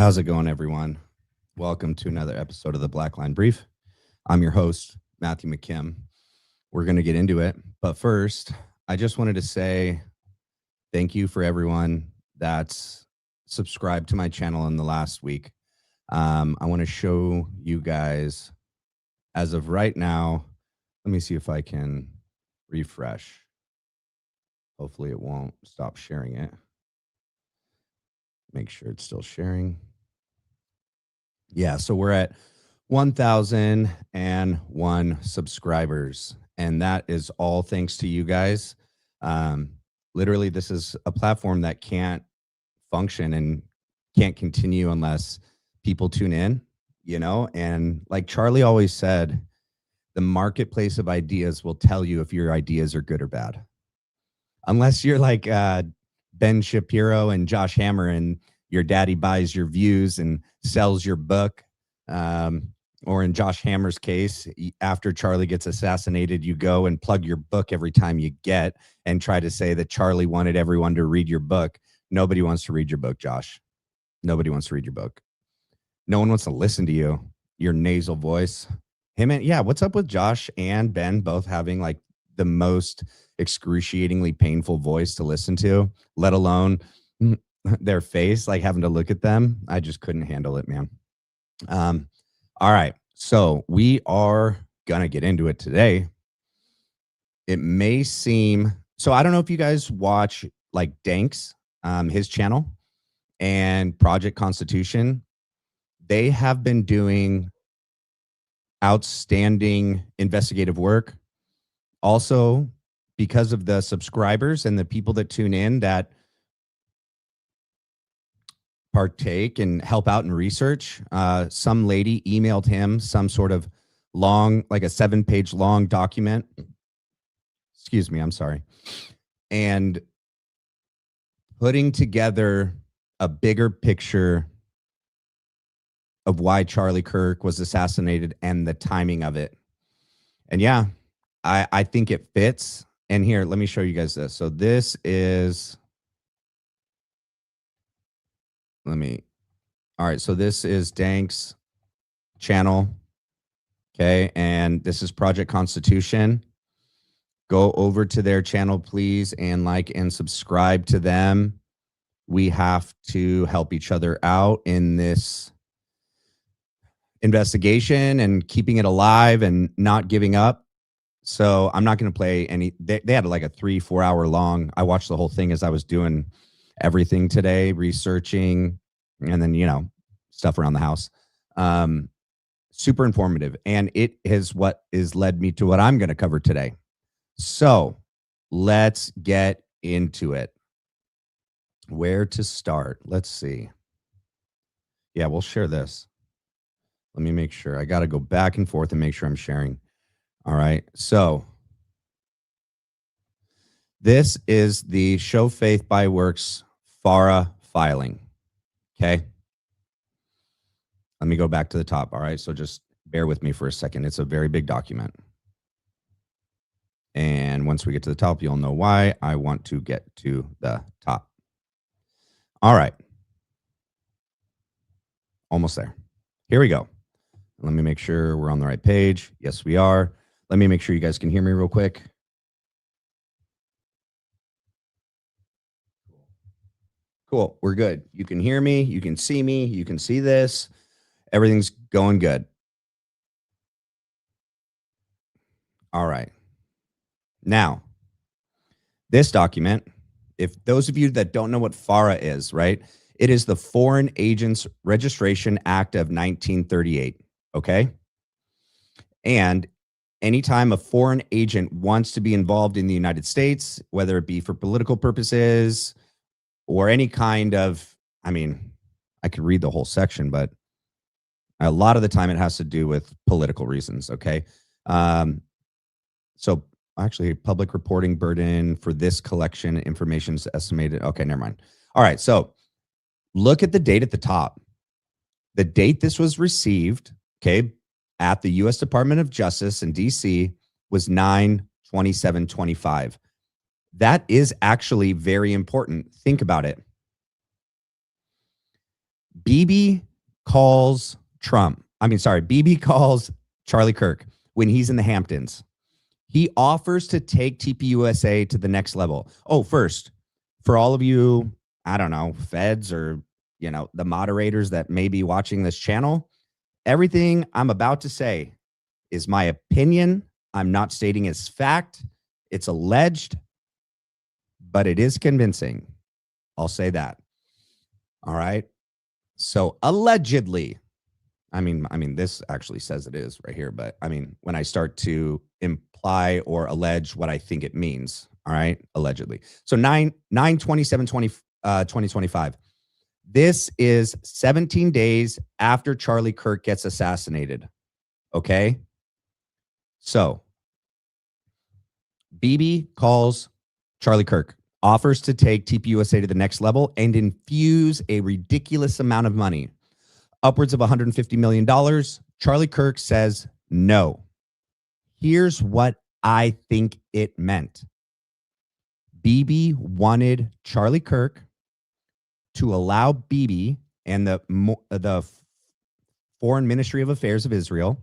How's it going, everyone? Welcome to another episode of the Black Line Brief. I'm your host, Matthew McKim. We're going to get into it. But first, I just wanted to say thank you for everyone that's subscribed to my channel in the last week. I want to show you guys, as of right now, let me see if I can refresh. Hopefully it won't stop sharing it. Make sure it's still sharing. Yeah, so we're at 1,001 subscribers, and that is all thanks to you guys. Literally, this is a platform that can't function and can't continue unless people tune in, and like Charlie always said, the marketplace of ideas will tell you if your ideas are good or bad. Unless you're like Ben Shapiro and Josh Hammer and your daddy buys your views and sells your book. Or in Josh Hammer's case, after Charlie gets assassinated, you go and plug your book every time you get and try to say that Charlie wanted everyone to read your book. Nobody wants to read your book, Josh. Nobody wants to read your book. No one wants to listen to you, your nasal voice. What's up with Josh and Ben both having like the most excruciatingly painful voice to listen to, let alone their face, like having to look at them? I just couldn't handle it, man. All right, so we are gonna get into it today. It may seem so. I don't know if you guys watch like Danks, his channel, and Project Constitution. They have been doing outstanding investigative work. Also, because of the subscribers and the people that tune in that partake and help out in research. Some lady emailed him some sort of long, like a 7-page long document. Excuse me, I'm sorry. And putting together a bigger picture of why Charlie Kirk was assassinated and the timing of it. And yeah, I think it fits. And here, let me show you guys this. So this is... all right, so this is Dank's channel, okay, and this is Project Constitution. Go over to their channel, please, and like and subscribe to them. We have to help each other out in this investigation and keeping it alive and not giving up. So I'm not going to play any. They had like a 3-4 hour long. I watched the whole thing as I was doing everything today, researching, and then, stuff around the house. Super informative. And it is what is led me to what I'm going to cover today. So let's get into it. Where to start? Let's see. Yeah, we'll share this. Let me make sure. I got to go back and forth and make sure I'm sharing. All right. So this is the Show Faith by Works FARA filing. Okay. Let me go back to the top. All right. So just bear with me for a second. It's a very big document. And once we get to the top, you'll know why I want to get to the top. All right. Almost there. Here we go. Let me make sure we're on the right page. Yes, we are. Let me make sure you guys can hear me real quick. Cool. We're good. You can hear me. You can see me. You can see this. Everything's going good. All right. Now, this document, if those of you that don't know what FARA is, right? It is the Foreign Agents Registration Act of 1938. Okay. And anytime a foreign agent wants to be involved in the United States, whether it be for political purposes or any kind of, I could read the whole section, but a lot of the time it has to do with political reasons. Okay. So actually, public reporting burden for this collection information is estimated. Okay, never mind. All right. So look at the date at the top. The date this was received, okay, at the U.S. Department of Justice in D.C. was 9/27/25. That is actually very important. Think about it. BB calls BB calls Charlie Kirk when he's in the Hamptons. He offers to take TPUSA to the next level. Oh, first, for all of you, I don't know, feds or, the moderators that may be watching this channel, everything I'm about to say is my opinion. I'm not stating it's fact. It's alleged, but it is convincing. I'll say that. All right. So allegedly, I mean, this actually says it is right here, but when I start to imply or allege what I think it means, all right, allegedly. So 9/27/2025. This is 17 days after Charlie Kirk gets assassinated. Okay. So BB calls Charlie Kirk, offers to take TPUSA to the next level and infuse a ridiculous amount of money, upwards of $150 million. Charlie Kirk says no. Here's what I think it meant. BB wanted Charlie Kirk to allow BB and the Foreign Ministry of Affairs of Israel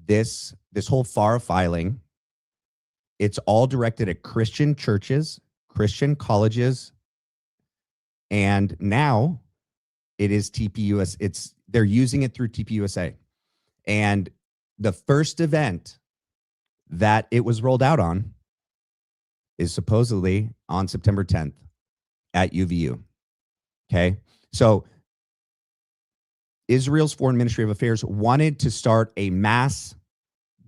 this whole FARA filing. It's all directed at Christian churches, Christian colleges, and now it is TPUS. They're using it through TPUSA. And the first event that it was rolled out on is supposedly on September 10th at UVU. Okay. So Israel's Foreign Ministry of Affairs wanted to start a mass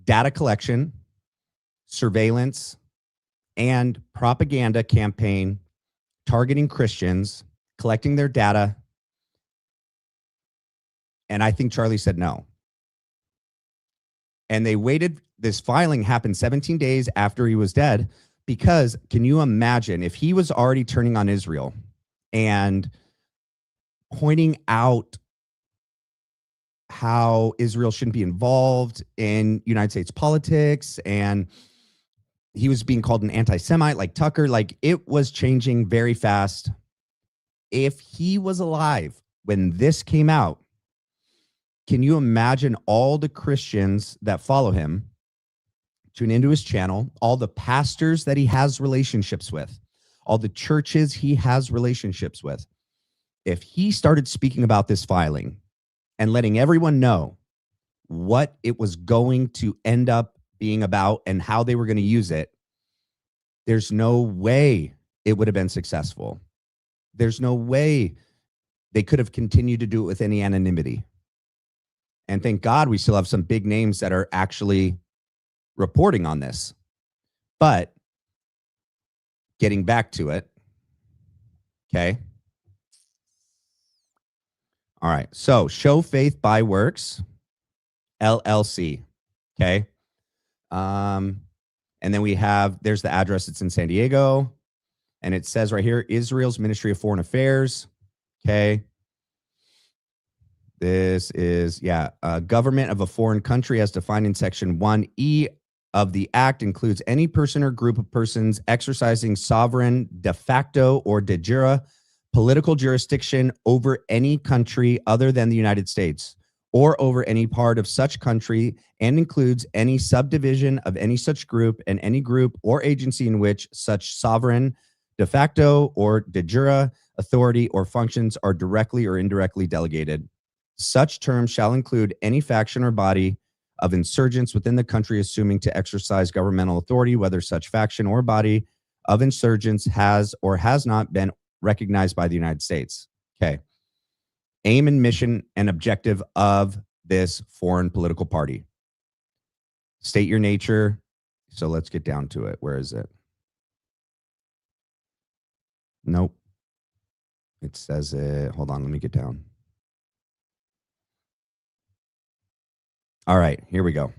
data collection, surveillance, and propaganda campaign targeting Christians, collecting their data. And I think Charlie said no. And they waited. This filing happened 17 days after he was dead, because can you imagine if he was already turning on Israel and pointing out how Israel shouldn't be involved in United States politics, and he was being called an anti-Semite like Tucker, like it was changing very fast. If he was alive when this came out, can you imagine all the Christians that follow him, tune into his channel, all the pastors that he has relationships with, all the churches he has relationships with? If he started speaking about this filing and letting everyone know what it was going to end up being about and how they were going to use it, there's no way it would have been successful. There's no way they could have continued to do it with any anonymity. And thank God we still have some big names that are actually reporting on this. But getting back to it, okay. All right. So Show Faith by Works, LLC. Okay. And then there's the address. It's in San Diego. And it says right here, Israel's Ministry of Foreign Affairs. Okay. This is, government of a foreign country as defined in Section 1E of the Act includes any person or group of persons exercising sovereign de facto or de jure political jurisdiction over any country other than the United States or over any part of such country, and includes any subdivision of any such group and any group or agency in which such sovereign de facto or de jure authority or functions are directly or indirectly delegated. Such terms shall include any faction or body of insurgents within the country assuming to exercise governmental authority, whether such faction or body of insurgents has or has not been recognized by the United States. Okay. Aim and mission and objective of this foreign political party. State your nature. So let's get down to it. Where is it? Nope. It says it. Hold on. Let me get down. All right. Here we go.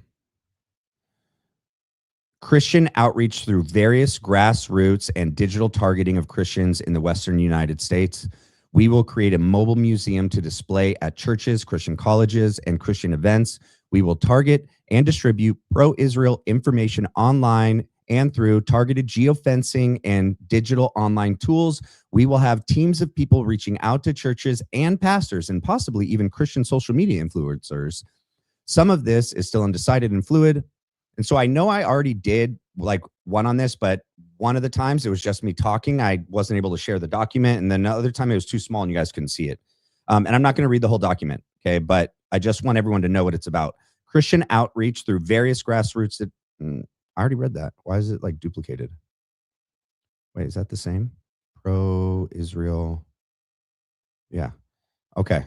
Christian outreach through various grassroots and digital targeting of Christians in the Western United States. We will create a mobile museum to display at churches, Christian colleges, and Christian events. We will target and distribute pro-Israel information online and through targeted geofencing and digital online tools, we will have teams of people reaching out to churches and pastors and possibly even Christian social media influencers. Some of this is still undecided and fluid. And so I know I already did like one on this, but one of the times it was just me talking. I wasn't able to share the document. And then another time it was too small and you guys couldn't see it. And I'm not going to read the whole document. Okay. But I just want everyone to know what it's about. Christian outreach through various grassroots. I already read that. Why is it like duplicated? Wait, is that the same? Pro-Israel. Yeah. Okay.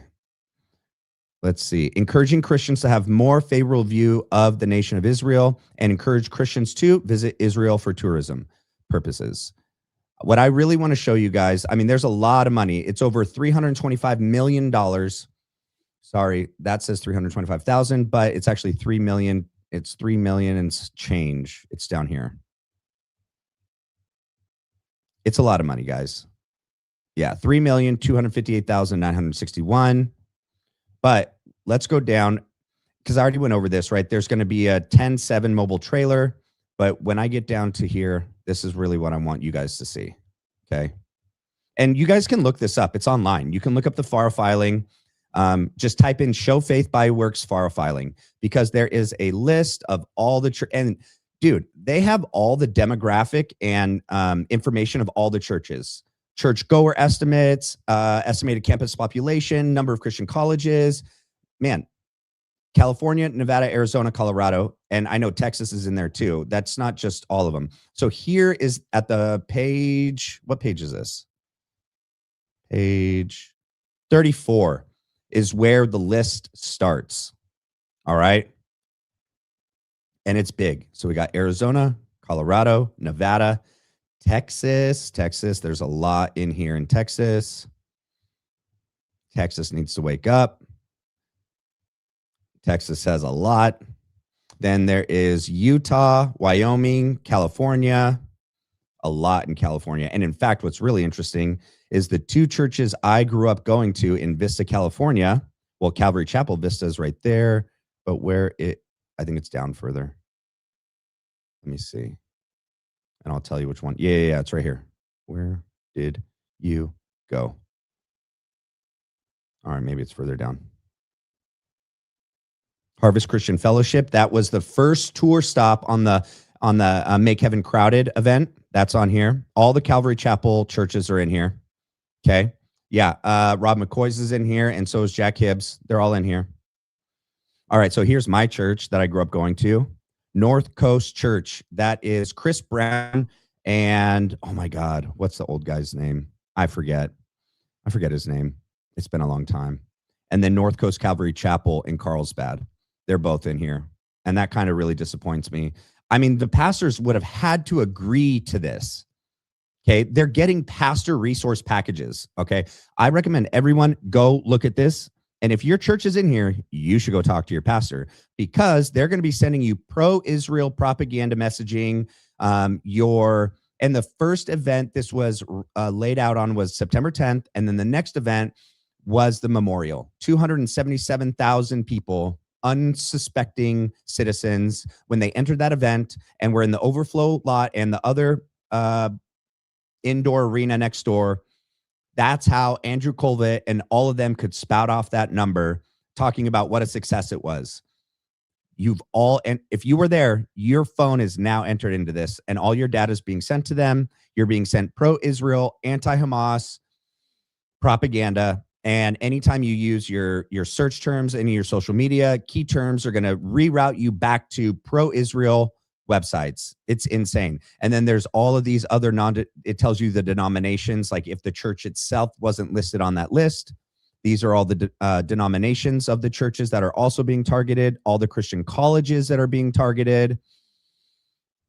Let's see. Encouraging Christians to have more favorable view of the nation of Israel and encourage Christians to visit Israel for tourism purposes. What I really want to show you guys, I mean, there's a lot of money. It's over $325 million. Sorry, that says 325,000, but it's actually 3 million. It's 3 million and change. It's down here. It's a lot of money, guys. Yeah, 3,258,961. But let's go down because I already went over this, right? There's going to be a 10/7 mobile trailer. But when I get down to here, this is really what I want you guys to see. Okay. And you guys can look this up. It's online. You can look up the FAR filing. Just type in Show Faith by Works FAR filing because there is a list of all the and dude, they have all the demographic and information of all the churches, church goer estimates, estimated campus population, number of Christian colleges, man, California, Nevada, Arizona, Colorado, and I know Texas is in there too. That's not just all of them. So here is at the page, what page is this? Page 34 is where the list starts. All right. And it's big. So we got Arizona, Colorado, Nevada, Texas. There's a lot in here in Texas. Texas needs to wake up. Texas has a lot. Then there is Utah, Wyoming, California, a lot in California. And in fact, what's really interesting is the two churches I grew up going to in Vista, California. Well, Calvary Chapel Vista is right there, but I think it's down further. Let me see. And I'll tell you which one. Yeah, it's right here. Where did you go? All right, maybe it's further down. Harvest Christian Fellowship. That was the first tour stop on the Make Heaven Crowded event. That's on here. All the Calvary Chapel churches are in here. Okay. Yeah. Rob McCoy's is in here, and so is Jack Hibbs. They're all in here. All right. So here's my church that I grew up going to, North Coast Church. That is Chris Brown and, oh my God, what's the old guy's name? I forget his name. It's been a long time. And then North Coast Calvary Chapel in Carlsbad. They're both in here. And that kind of really disappoints me. I mean, the pastors would have had to agree to this. Okay. They're getting pastor resource packages. Okay. I recommend everyone go look at this. And if your church is in here, you should go talk to your pastor because they're going to be sending you pro-Israel propaganda messaging. And the first event this was laid out on was September 10th. And then the next event was the memorial. 277,000 people, unsuspecting citizens, when they entered that event and were in the overflow lot and the other indoor arena next door. That's how Andrew Colvett and all of them could spout off that number, talking about what a success it was. And if you were there, your phone is now entered into this, and all your data is being sent to them. You're being sent pro-Israel, anti-Hamas propaganda. And anytime you use your search terms, any of your social media key terms are going to reroute you back to pro-Israel websites. It's insane. And then there's all of these other it tells you the denominations, like if the church itself wasn't listed on that list. These are all the denominations of the churches that are also being targeted, all the Christian colleges that are being targeted.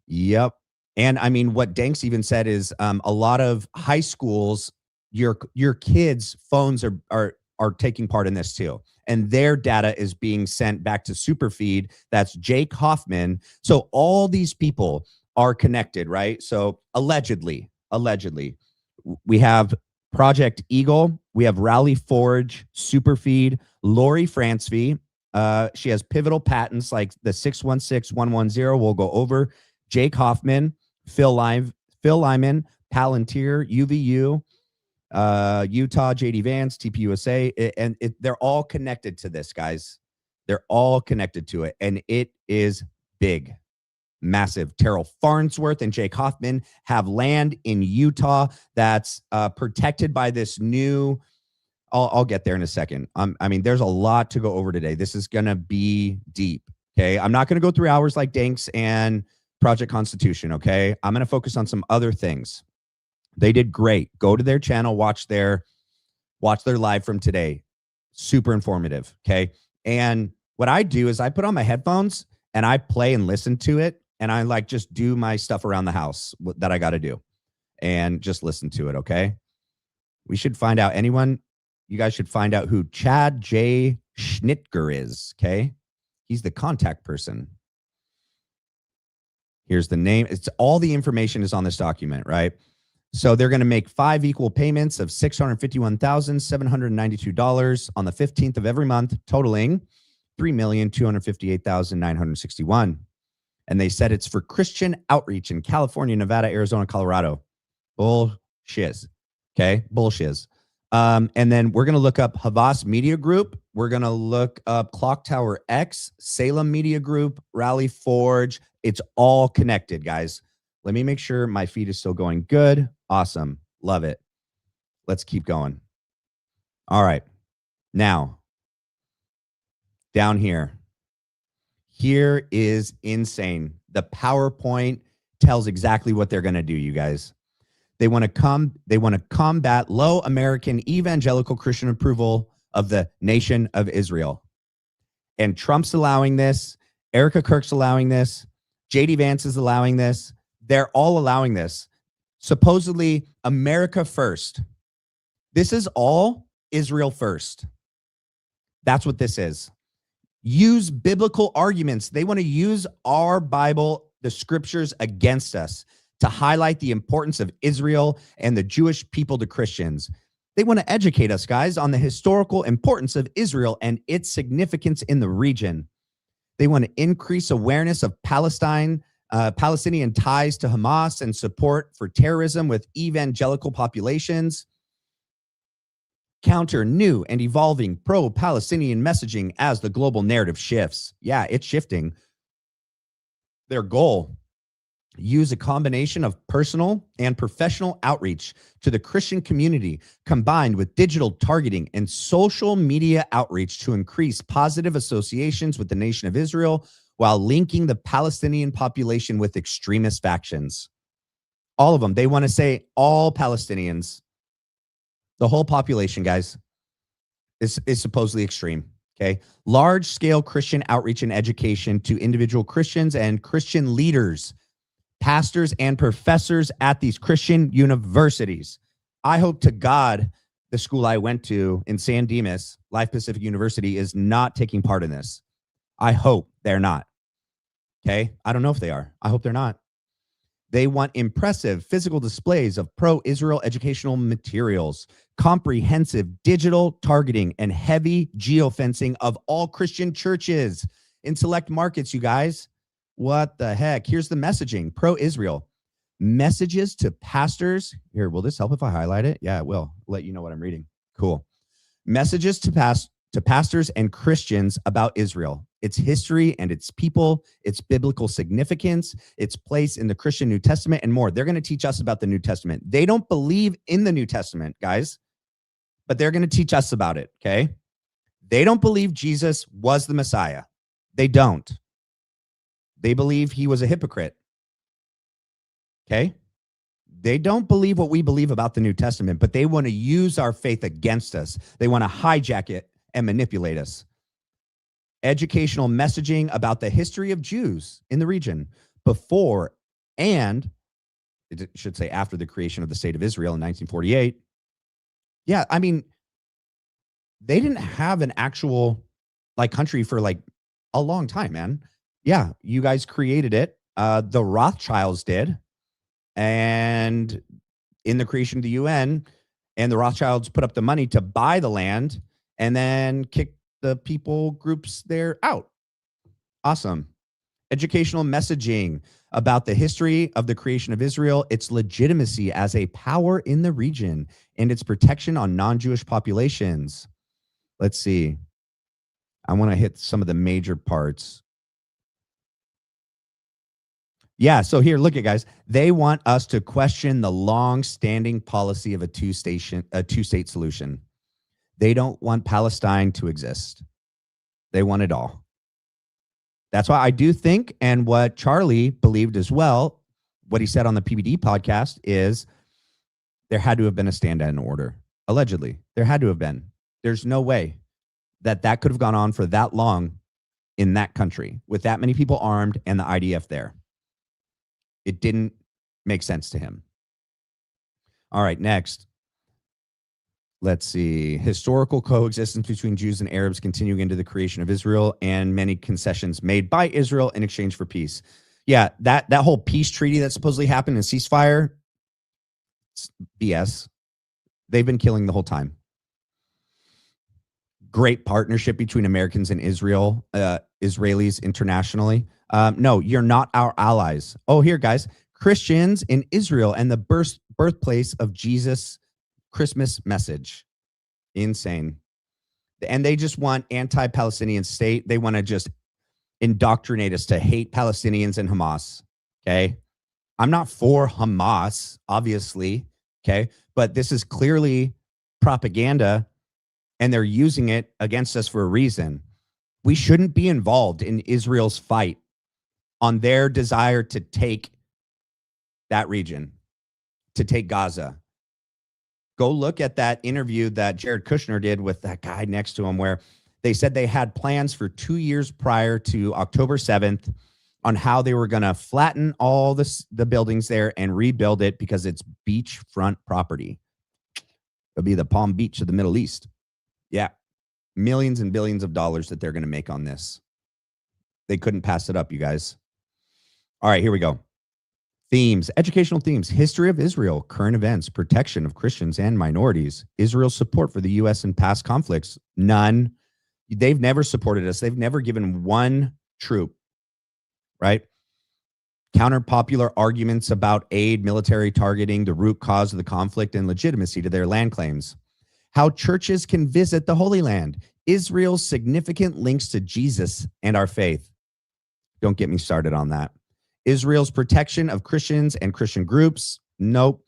Yep. And I mean, what Danks even said is a lot of high schools, your kids' phones are taking part in this too. And their data is being sent back to Superfeed. That's Jake Hoffman. So all these people are connected, right? So allegedly, we have Project Eagle. We have Rally Forge, Superfeed, Lori Francevy. She has pivotal patents like the 616110 we'll go over. Jake Hoffman, Phil Lyman, Palantir, UVU, Utah, JD Vance, TPUSA, they're all connected to this, guys. They're all connected to it, and it is big, massive. Terrell Farnsworth and Jake Hoffman have land in Utah that's protected by this new. I'll get there in a second. I mean, there's a lot to go over today. This is gonna be deep. Okay, I'm not gonna go through hours like Danks and Project Constitution. Okay, I'm gonna focus on some other things. They did great. Go to their channel, watch their live from today. Super informative. Okay. And what I do is I put on my headphones and I play and listen to it. And I like just do my stuff around the house that I got to do and just listen to it. Okay. We should find out you guys should find out who Chad J. Schnitger is. Okay. He's the contact person. Here's the name. It's all the information is on this document, right? So they're going to make 5 equal payments of $651,792 on the 15th of every month, totaling $3,258,961. And they said it's for Christian outreach in California, Nevada, Arizona, Colorado. Bullshiz. Okay, bullshiz. And then we're going to look up Havas Media Group. We're going to look up Clock Tower X, Salem Media Group, Rally Forge. It's all connected, guys. Let me make sure my feed is still going good. Awesome. Love it. Let's keep going. All right. Now, down here. Here is insane. The PowerPoint tells exactly what they're going to do, you guys. They want to combat low American evangelical Christian approval of the nation of Israel. And Trump's allowing this. Erica Kirk's allowing this. JD Vance is allowing this. They're all allowing this. Supposedly America first. This is all Israel first. That's what this is. Use biblical arguments. They want to use our Bible, the scriptures, against us to highlight the importance of Israel and the Jewish people to Christians. They want to educate us, guys, on the historical importance of Israel and its significance in the region. They want to increase awareness of Palestinian ties to Hamas and support for terrorism with evangelical populations. Counter new and evolving pro-Palestinian messaging as the global narrative shifts. Yeah, it's shifting. Their goal, use a combination of personal and professional outreach to the Christian community combined with digital targeting and social media outreach to increase positive associations with the nation of Israel while linking the Palestinian population with extremist factions. All of them. They want to say all Palestinians. The whole population, guys, is supposedly extreme, okay? Large-scale Christian outreach and education to individual Christians and Christian leaders, pastors and professors at these Christian universities. I hope to God the school I went to in San Dimas, Life Pacific University, is not taking part in this. I hope they're not, okay? I don't know if they are. I hope they're not. They want impressive physical displays of pro-Israel educational materials, comprehensive digital targeting, and heavy geofencing of all Christian churches in select markets, you guys. What the heck? Here's the messaging. Pro-Israel. Messages to pastors. Here, will this help if I highlight it? Yeah, it will. Let you know what I'm reading. Cool. Messages to pastors and Christians about Israel, its history and its people, its biblical significance, its place in the Christian New Testament, and more. They're going to teach us about the New Testament. They don't believe in the New Testament, guys, but they're going to teach us about it, okay? They don't believe Jesus was the Messiah. They don't. They believe he was a hypocrite, okay? They don't believe what we believe about the New Testament, but they want to use our faith against us. They want to hijack it and manipulate us. Educational messaging about the history of Jews in the region before and, it should say after the creation of the state of Israel in 1948. Yeah, I mean, they didn't have an actual country for a long time, man. Yeah, you guys created it. The Rothschilds did. And in the creation of the UN, and the Rothschilds put up the money to buy the land and then kick the people groups there out. Awesome. Educational messaging about the history of the creation of Israel, its legitimacy as a power in the region, and its protection on non-Jewish populations. Let's see. I want to hit some of the major parts. Yeah, so here, look at guys. They want us to question the long-standing policy of a two-state solution. They don't want Palestine to exist. They want it all. That's why I do think, and what Charlie believed as well, what he said on the PBD podcast is there had to have been a stand-in order. Allegedly, there had to have been. There's no way that could have gone on for that long in that country with that many people armed and the IDF there. It didn't make sense to him. All right, next. Let's see. Historical coexistence between Jews and Arabs continuing into the creation of Israel and many concessions made by Israel in exchange for peace. Yeah, that whole peace treaty that supposedly happened in ceasefire, BS. They've been killing the whole time. Great partnership between Americans and Israel, Israelis internationally. No, you're not our allies. Oh, here, guys. Christians in Israel and the birthplace of Jesus' Christmas message. Insane. And they just want anti-Palestinian state. They want to just indoctrinate us to hate Palestinians and Hamas. Okay. I'm not for Hamas, obviously. Okay. But this is clearly propaganda and they're using it against us for a reason. We shouldn't be involved in Israel's fight on their desire to take that region, to take Gaza. Go look at that interview that Jared Kushner did with that guy next to him, where they said they had plans for 2 years prior to October 7th on how they were going to flatten all the buildings there and rebuild it because it's beachfront property. It'll be the Palm Beach of the Middle East. Yeah. Millions and billions of dollars that they're going to make on this. They couldn't pass it up, you guys. All right, here we go. Themes, educational themes, history of Israel, current events, protection of Christians and minorities, Israel's support for the U.S. in past conflicts. None. They've never supported us. They've never given one troop, right? Counter popular arguments about aid, military targeting, the root cause of the conflict, and legitimacy to their land claims. How churches can visit the Holy Land, Israel's significant links to Jesus and our faith. Don't get me started on that. Israel's protection of Christians and Christian groups. Nope.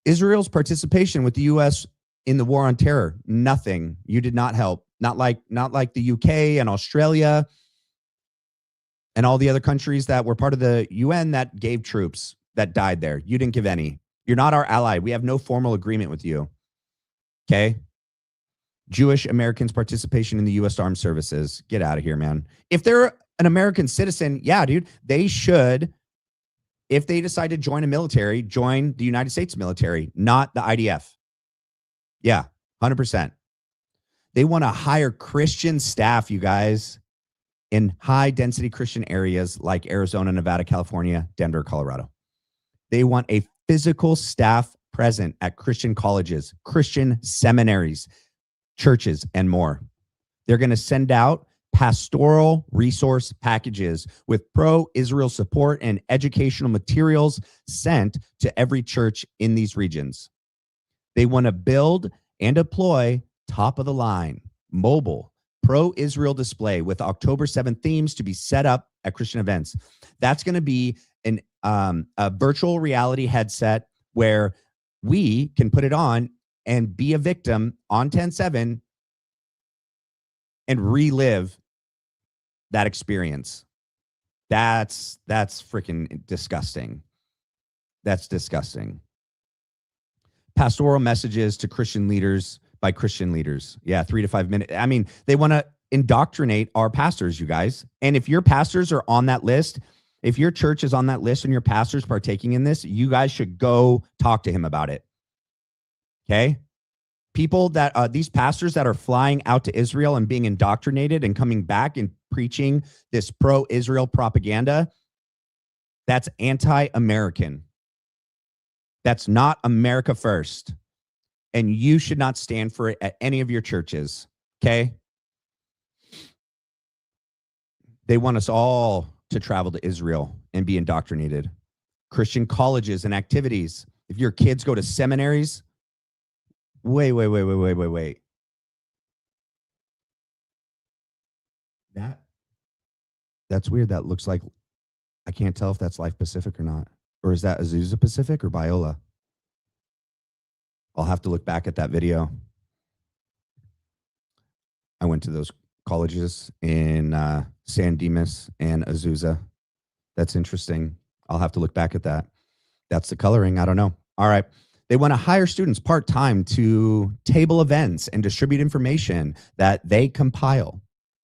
Israel's participation with the U.S. in the war on terror. Nothing. You did not help. Not like the UK and Australia and all the other countries that were part of the UN that gave troops that died there. You didn't give any. You're not our ally. We have no formal agreement with you. Okay. Jewish Americans' participation in the U.S. Armed Services. Get out of here, man. If they're an American citizen, yeah, dude, they should, if they decide to join a military, join the United States military, not the IDF. Yeah, 100%. They want to hire Christian staff, you guys, in high density Christian areas like Arizona, Nevada, California, Denver, Colorado. They want a physical staff present at Christian colleges, Christian seminaries, churches, and more. They're going to send out pastoral resource packages with pro-Israel support and educational materials sent to every church in these regions. They want to build and deploy top-of-the-line, mobile, pro-Israel display with October 7th themes to be set up at Christian events. That's going to be a virtual reality headset where we can put it on and be a victim on 10/7 and relive that experience. That's freaking disgusting. That's disgusting. Pastoral messages to Christian leaders by Christian leaders. Yeah, 3 to 5 minutes. I mean, they want to indoctrinate our pastors, you guys. And if your pastors are on that list, if your church is on that list and your pastors partaking in this, you guys should go talk to him about it. Okay? People that, these pastors that are flying out to Israel and being indoctrinated and coming back and preaching this pro-Israel propaganda, that's anti-American. That's not America first. And you should not stand for it at any of your churches. Okay? They want us all to travel to Israel and be indoctrinated. Christian colleges and activities. If your kids go to seminaries, wait. That's weird. That looks like, I can't tell if that's Life Pacific or not. Or is that Azusa Pacific or Biola? I'll have to look back at that video. I went to those colleges in San Dimas and Azusa. That's interesting. I'll have to look back at that. That's the coloring. I don't know. All right. They want to hire students part-time to table events and distribute information that they compile.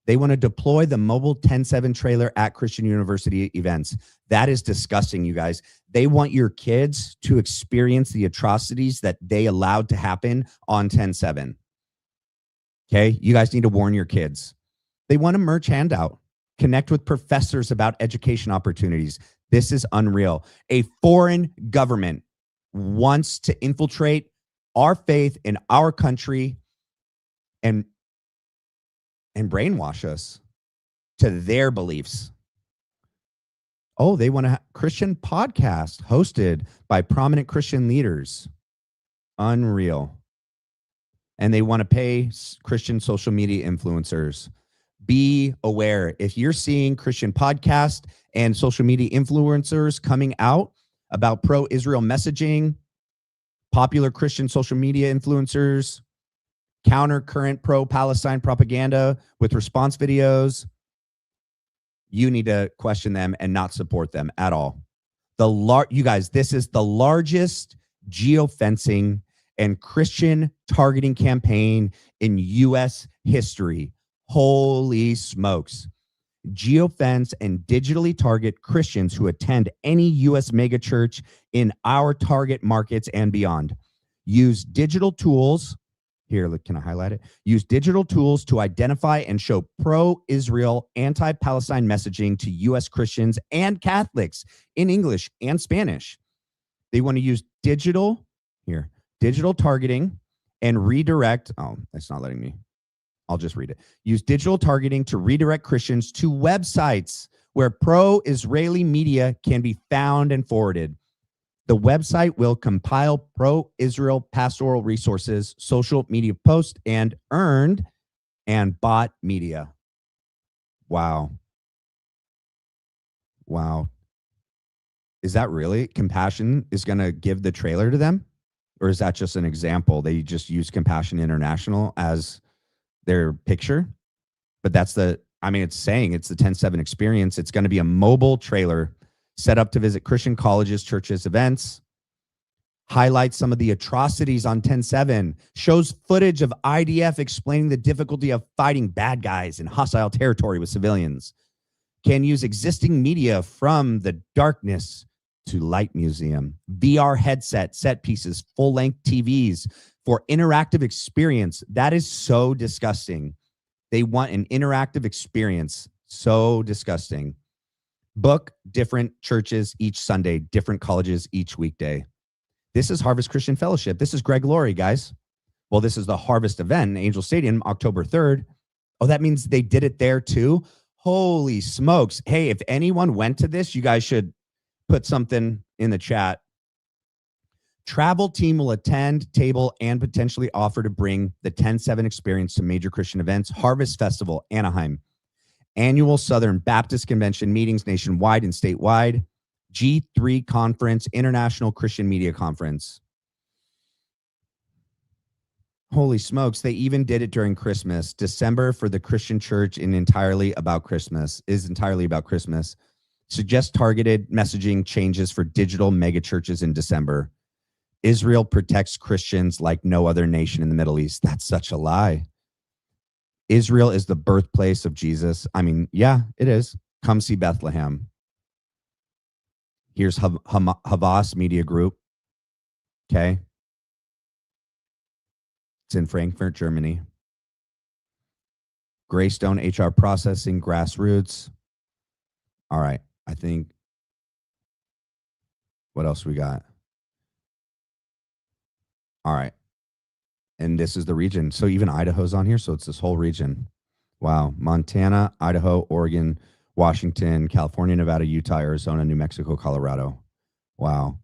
They want to deploy the mobile 10-7 trailer at Christian University events. That is disgusting, you guys. They want your kids to experience the atrocities that they allowed to happen on 10-7. Okay, you guys need to warn your kids. They want a merch handout. Connect with professors about education opportunities. This is unreal. A foreign government wants to infiltrate our faith in our country and brainwash us to their beliefs. Oh, they want a Christian podcast hosted by prominent Christian leaders. Unreal. And they want to pay Christian social media influencers. Be aware. If you're seeing Christian podcast and social media influencers coming out about pro-Israel messaging, popular Christian social media influencers, counter current pro-Palestine propaganda with response videos, you need to question them and not support them at all. You guys, this is the largest geofencing and Christian targeting campaign in U.S. history. Holy smokes. Geofence and digitally target Christians who attend any U.S. megachurch in our target markets and beyond. Use digital tools. Here, can I highlight it? Use digital tools to identify and show pro-Israel, anti-Palestine messaging to U.S. Christians and Catholics in English and Spanish. They want to use digital targeting and redirect. Oh, that's not letting me. I'll just read it. Use digital targeting to redirect Christians to websites where pro-Israeli media can be found and forwarded. The website will compile pro-Israel pastoral resources, social media posts, and earned and bought media. Wow. Is that really Compassion is going to give the trailer to them? Or is that just an example? They just use Compassion International as their picture? But that's it's saying it's the 10-7 experience. It's going to be a mobile trailer set up to visit Christian colleges, churches, events, highlights some of the atrocities on 10-7, shows footage of IDF explaining the difficulty of fighting bad guys in hostile territory with civilians, can use existing media from the darkness to light museum, VR headset, set pieces, full-length TVs for interactive experience. That is so disgusting. They want an interactive experience. So disgusting. Book different churches each Sunday, different colleges each weekday. This is Harvest Christian Fellowship. This is Greg Laurie, guys. Well, this is the Harvest event in Angel Stadium, October 3rd. Oh, that means they did it there too? Holy smokes. Hey, if anyone went to this, you guys should put something in the chat. Travel team will attend, table, and potentially offer to bring the 10-7 experience to major Christian events. Harvest Festival, Anaheim. Annual Southern Baptist Convention meetings nationwide and statewide. G3 Conference, International Christian Media Conference. Holy smokes, they even did it during Christmas. December for the Christian church is entirely about Christmas. Suggest targeted messaging changes for digital megachurches in December. Israel protects Christians like no other nation in the Middle East. That's such a lie. Israel is the birthplace of Jesus. I mean, yeah, it is. Come see Bethlehem. Here's Havas Media Group. Okay. It's in Frankfurt, Germany. Greystone HR Processing, Grassroots. All right. I think, what else we got? All right. And this is the region. So even Idaho's on here. So it's this whole region. Wow. Montana, Idaho, Oregon, Washington, California, Nevada, Utah, Arizona, New Mexico, Colorado. Wow.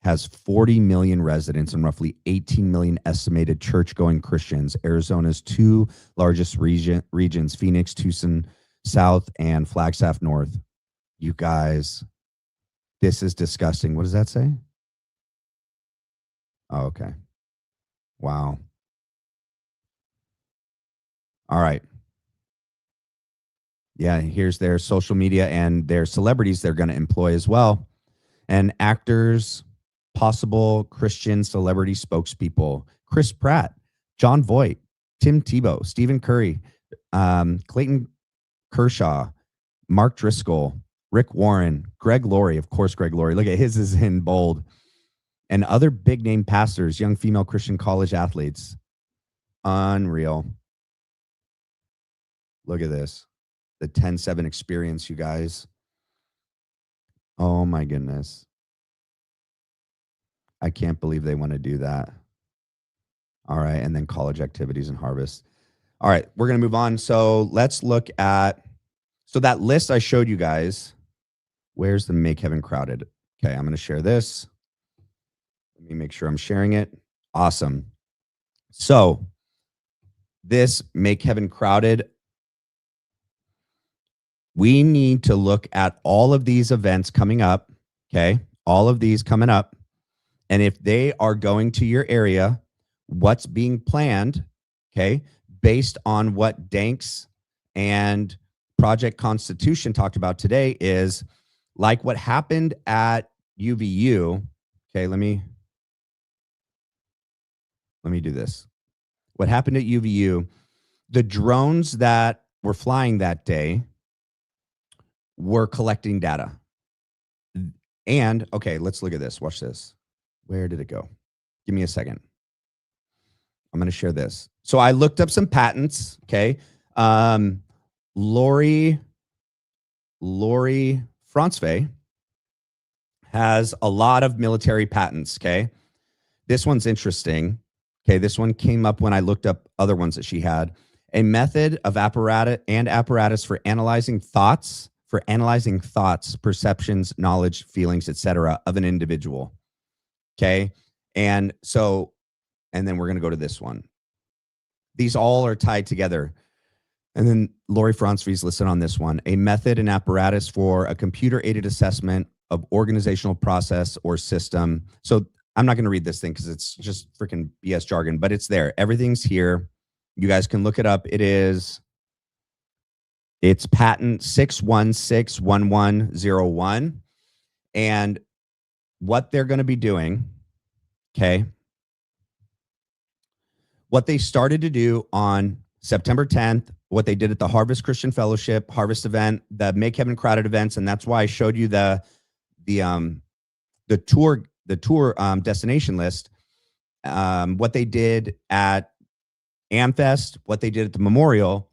Has 40 million residents and roughly 18 million estimated church-going Christians. Arizona's two largest regions, Phoenix, Tucson South, and Flagstaff North. You guys, this is disgusting. What does that say? Oh, okay. Wow. All right. Yeah, here's their social media and their celebrities they're going to employ as well. And actors, possible Christian celebrity spokespeople: Chris Pratt, John Voight, Tim Tebow, Stephen Curry, Clayton Kershaw, Mark Driscoll, Rick Warren, Greg Laurie. Of course, Greg Laurie. Look at his is in bold. And other big name pastors, young female Christian college athletes. Unreal. Look at this. The 10-7 experience, you guys. Oh my goodness. I can't believe they want to do that. All right. And then college activities and harvest. All right. We're going to move on. So let's look at, so that list I showed you guys, where's the Make Heaven Crowded? Okay. I'm going to share this. Let me make sure I'm sharing it. Awesome. So this Make Heaven Crowded, we need to look at all of these events coming up. Okay. All of these coming up. And if they are going to your area, what's being planned, okay, based on what Danks and Project Constitution talked about today is like what happened at UVU. Okay, let me do this. What happened at UVU, the drones that were flying that day were collecting data. And, okay, let's look at this. Watch this. Where did it go? Give me a second. I'm going to share this. So I looked up some patents. Okay. Lori Franzwe has a lot of military patents. Okay. This one's interesting. Okay. This one came up when I looked up other ones that she had. A method of apparatus for analyzing thoughts, perceptions, knowledge, feelings, etc. of an individual. Okay. And so, and then we're going to go to this one. These all are tied together. And then Lori Franzwe is listed on this one. A method and apparatus for a computer-aided assessment of organizational process or system. So I'm not going to read this thing because it's just freaking BS jargon, but it's there. Everything's here. You guys can look it up. It's patent 6161101. And what they're going to be doing, okay, what they started to do on September 10th, what they did at the Harvest Christian Fellowship, Harvest event, the Make Heaven Crowded events, and that's why I showed you the tour destination list. What they did at AmFest, what they did at the Memorial,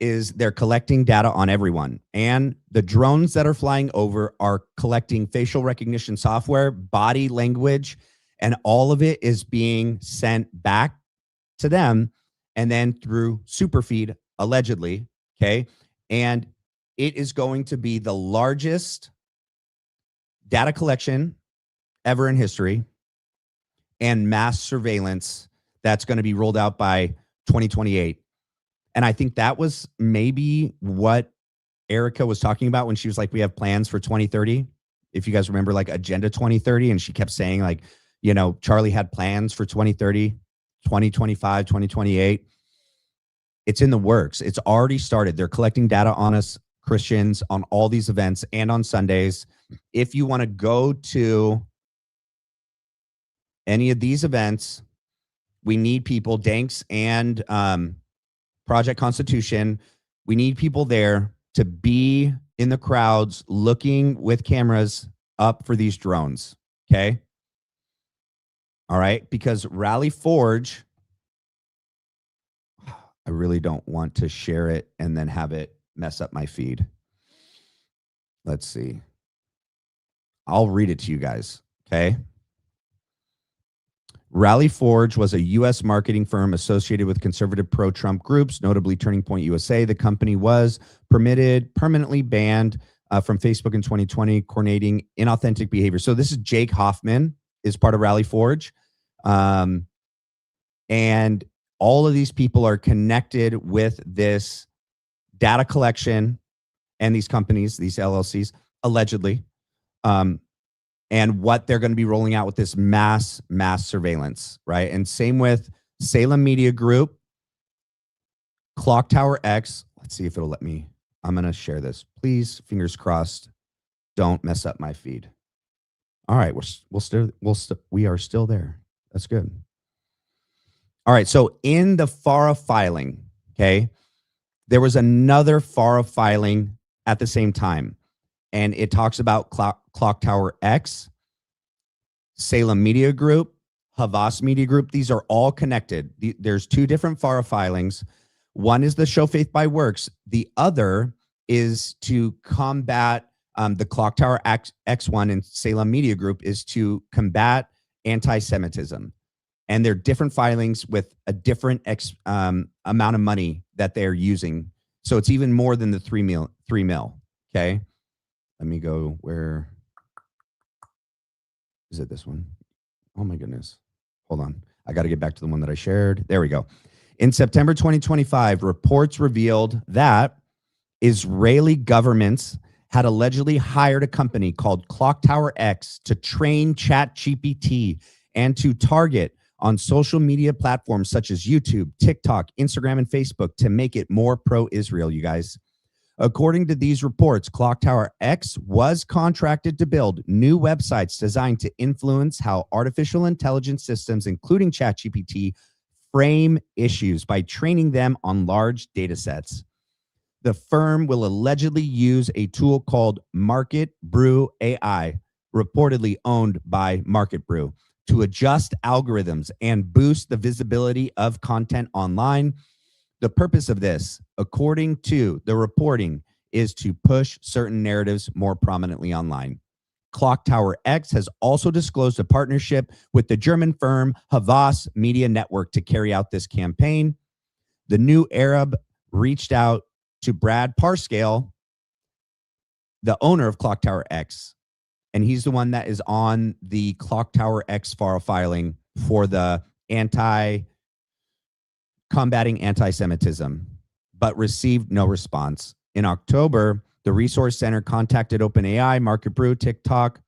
is they're collecting data on everyone. And the drones that are flying over are collecting facial recognition software, body language, and all of it is being sent back to them and then through Superfeed, allegedly. Okay. And it is going to be the largest data collection ever in history and mass surveillance that's going to be rolled out by 2028. And I think that was maybe what Erica was talking about when she was like, we have plans for 2030. If you guys remember, like Agenda 2030, and she kept saying like, you know, Charlie had plans for 2030, 2025, 2028. It's in the works. It's already started. They're collecting data on us Christians on all these events and on Sundays. If you want to go to any of these events, we need people, Danks and Project Constitution. We need people there to be in the crowds looking with cameras up for these drones. Okay. All right. Because Rally Forge, I really don't want to share it and then have it mess up my feed. Let's see. I'll read it to you guys. Okay. Rally Forge was a U.S. marketing firm associated with conservative pro-Trump groups, notably Turning Point USA. The company was permanently banned from Facebook in 2020, coordinating inauthentic behavior. So this is Jake Hoffman, is part of Rally Forge. And all of these people are connected with this data collection and these companies, these LLCs, allegedly, and what they're going to be rolling out with this mass surveillance, right? And same with Salem Media Group, Clock Tower X. Let's see if it'll let me. I'm going to share this. Please, fingers crossed, don't mess up my feed. All right, we are still there. That's good. All right, so in the FARA filing, okay, there was another FARA filing at the same time, and it talks about Clock Tower X, Salem Media Group, Havas Media Group. These are all connected. There's two different FARA filings. One is the Show Faith by Works. The other is to combat the Clock Tower X1 and Salem Media Group is to combat anti-Semitism. And they're different filings with a different amount of money that they're using. So it's even more than the 3 mil. Okay. Let me go. Where is it? This one? Oh my goodness. Hold on. I got to get back to the one that I shared. There we go. In September 2025, reports revealed that Israeli governments had allegedly hired a company called Clock Tower X to train ChatGPT and to target on social media platforms such as YouTube, TikTok, Instagram, and Facebook to make it more pro-Israel, you guys. According to these reports, Clock Tower X was contracted to build new websites designed to influence how artificial intelligence systems, including ChatGPT, frame issues by training them on large data sets. The firm will allegedly use a tool called Market Brew AI, reportedly owned by Market Brew, to adjust algorithms and boost the visibility of content online. The purpose of this, according to the reporting, is to push certain narratives more prominently online. Clock Tower X has also disclosed a partnership with the German firm Havas Media Network to carry out this campaign. The New Arab reached out to Brad Parscale, the owner of Clock Tower X, and he's the one that is on the Clock Tower X FARA filing for the combating anti-Semitism, but received no response. In October, the Resource Center contacted OpenAI, Market Brew, TikTok,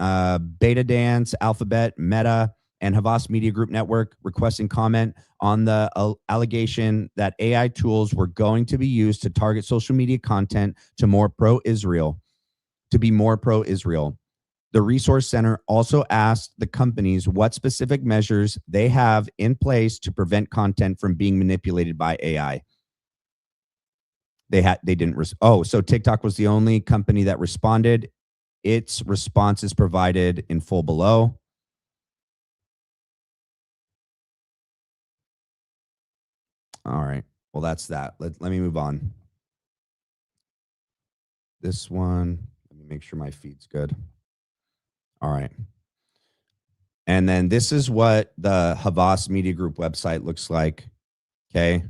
BetaDance, Alphabet, Meta, and Havas Media Group Network, requesting comment on the allegation that AI tools were going to be used to target social media content to be more pro-Israel. The Resource Center also asked the companies what specific measures they have in place to prevent content from being manipulated by AI. They didn't. So TikTok was the only company that responded. Its response is provided in full below. All right. Well, that's that. Let me move on. This one, let me make sure my feed's good. All right. And then this is what the Havas Media Group website looks like. Okay.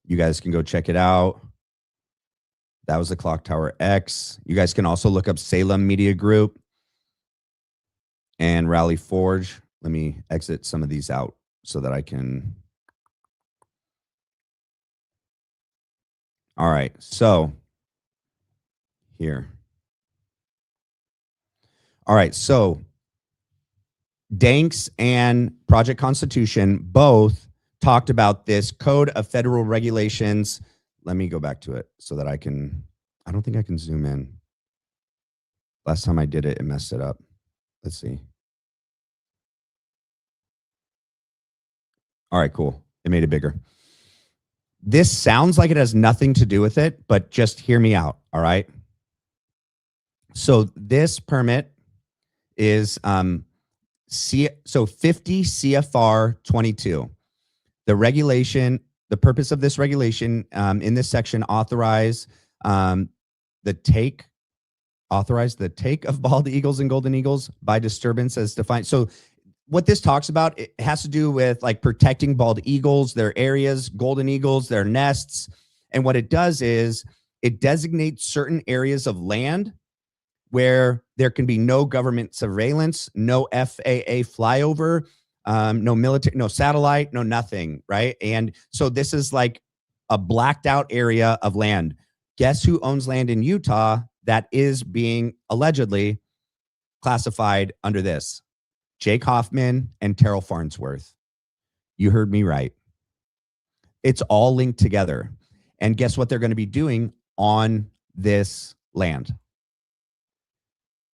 You guys can go check it out. That was the Clock Tower X. You guys can also look up Salem Media Group and Rally Forge. Let me exit some of these out so that I can. All right. So here. All right. So Danks and Project Constitution both talked about this Code of Federal Regulations. Let me go back to it so that I don't think I can zoom in. Last time I did it, it messed it up. Let's see. All right, cool. It made it bigger. This sounds like it has nothing to do with it, but just hear me out. All right. So this permit is 50 CFR 22. The regulation, the purpose of this regulation in this section authorize the take of bald eagles and golden eagles by disturbance as defined. So what this talks about, it has to do with like protecting bald eagles, their areas, golden eagles, their nests. And what it does is it designates certain areas of land where there can be no government surveillance, no FAA flyover, no military, no satellite, no nothing, right? And so this is like a blacked out area of land. Guess who owns land in Utah that is being allegedly classified under this? Jake Hoffman and Terrell Farnsworth. You heard me right. It's all linked together. And guess what they're going to be doing on this land?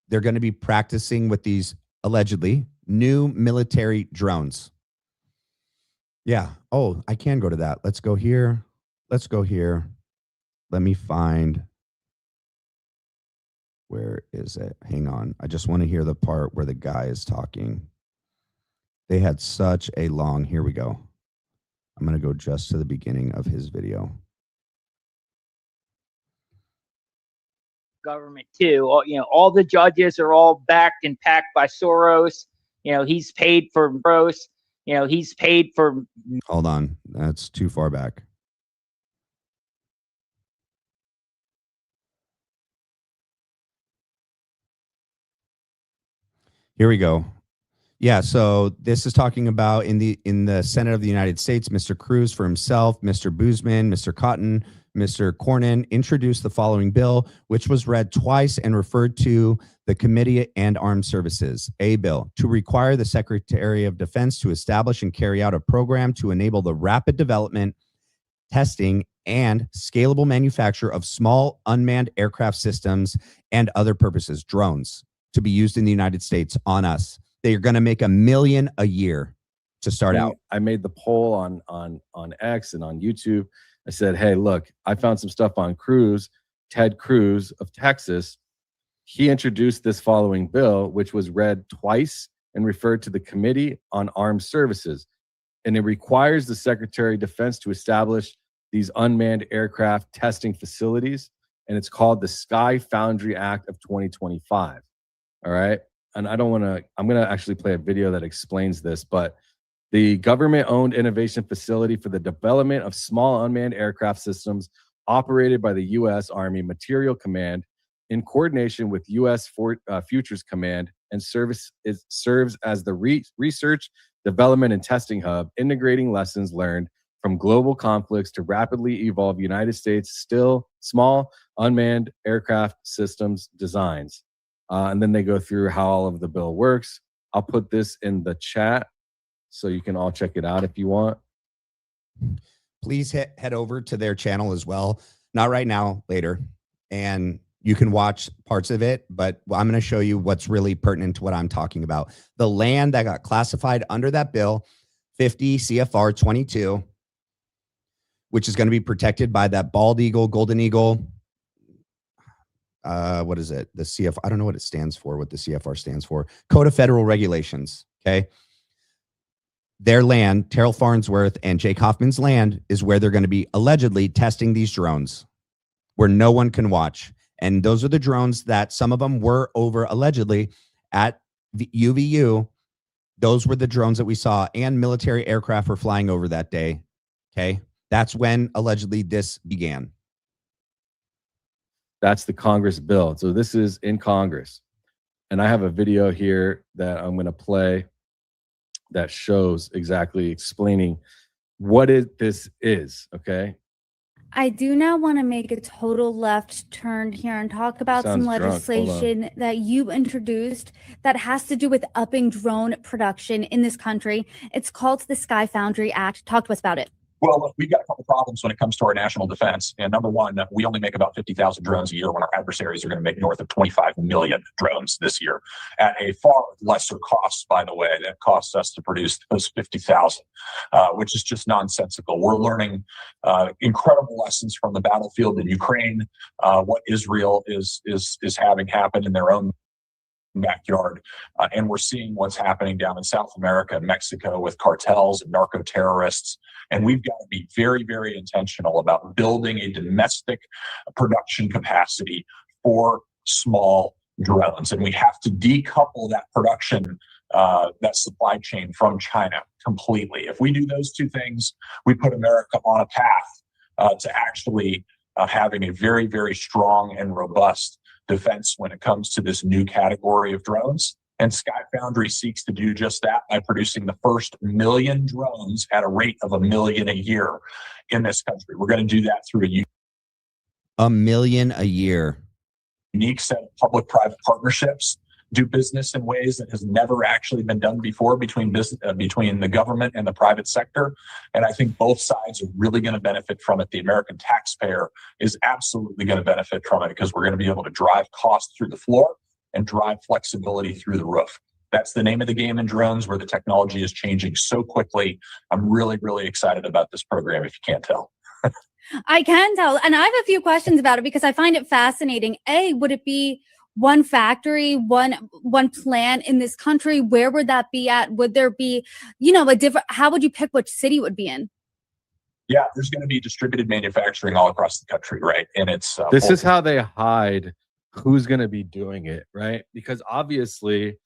They're going to be practicing with these allegedly new military drones. Yeah. Oh, I can go to that. Let's go here. Let's go here. Let me find. Where is it? Hang on. I just want to hear the part where the guy is talking. They had such a long, here we go. I'm going to go just to the beginning of his video. Government too. All the judges are all backed and packed by Soros. He's paid for Soros. He's paid for. Hold on. That's too far back. Here we go. Yeah, so this is talking about in the Senate of the United States, Mr. Cruz for himself, Mr. Boozman, Mr. Cotton, Mr. Cornyn introduced the following bill, which was read twice and referred to the Committee and Armed Services. A bill to require the Secretary of Defense to establish and carry out a program to enable the rapid development, testing, and scalable manufacture of small unmanned aircraft systems and other purposes, drones, to be used in the United States on us. They're going to make $1 million a year to start out. I made the poll on X and on YouTube. I said, hey, look, I found some stuff on Cruz, Ted Cruz of Texas. He introduced this following bill, which was read twice and referred to the Committee on Armed Services. And it requires the Secretary of Defense to establish these unmanned aircraft testing facilities. And it's called the Sky Foundry Act of 2025. All right. And I'm going to actually play a video that explains this, but the government-owned innovation facility for the development of small unmanned aircraft systems operated by the U.S. Army Materiel Command in coordination with U.S. Futures Command and serves as the research, development, and testing hub, integrating lessons learned from global conflicts to rapidly evolve United States small unmanned aircraft systems designs. And then they go through how all of the bill works. I'll put this in the chat so you can all check it out if you want. Please head over to their channel as well. Not right now, later. And you can watch parts of it, but I'm going to show you what's really pertinent to what I'm talking about. The land that got classified under that bill, 50 CFR 22, which is going to be protected by that bald eagle, golden eagle. What is it? The CFR, I don't know what it stands for, what the CFR stands for. Code of Federal Regulations, okay? Their land, Terrell Farnsworth and Jake Hoffman's land, is where they're going to be allegedly testing these drones, where no one can watch. And those are the drones that some of them were over allegedly at the UVU. Those were the drones that we saw, and military aircraft were flying over that day, okay? That's when allegedly this began. That's the Congress bill. So this is in Congress. And I have a video here that I'm going to play that shows exactly explaining what this is, okay? I do now want to make a total left turn here and talk about some legislation that you introduced that has to do with upping drone production in this country. It's called the Sky Foundry Act. Talk to us about it. Well, look, we've got a couple problems when it comes to our national defense. And number one, we only make about 50,000 drones a year when our adversaries are going to make north of 25 million drones this year at a far lesser cost, by the way. That costs us to produce those 50,000, which is just nonsensical. We're learning incredible lessons from the battlefield in Ukraine, what Israel is having happen in their own backyard. And we're seeing what's happening down in South America and Mexico with cartels and narco terrorists. And we've got to be very, very intentional about building a domestic production capacity for small drones. And we have to decouple that production that supply chain from China completely. If we do those two things, we put America on a path to actually having a very, very strong and robust defense when it comes to this new category of drones. And Sky Foundry seeks to do just that by producing the first 1 million drones at a rate of 1 million a year in this country. We're going to do that through a 1 million a year. Unique set of public-private partnerships, do business in ways that has never actually been done before between the government and the private sector. And I think both sides are really going to benefit from it. The American taxpayer is absolutely going to benefit from it because we're going to be able to drive costs through the floor and drive flexibility through the roof. That's the name of the game in drones, where the technology is changing so quickly. I'm really, really excited about this program, if you can't tell. I can tell. And I have a few questions about it because I find it fascinating. A, would it be one factory, one plant in this country? Where would that be at? Would there be, a different, how would you pick which city it would be in? Yeah, there's going to be distributed manufacturing all across the country, right? And it's this is how they hide who's going to be doing it, right? Because obviously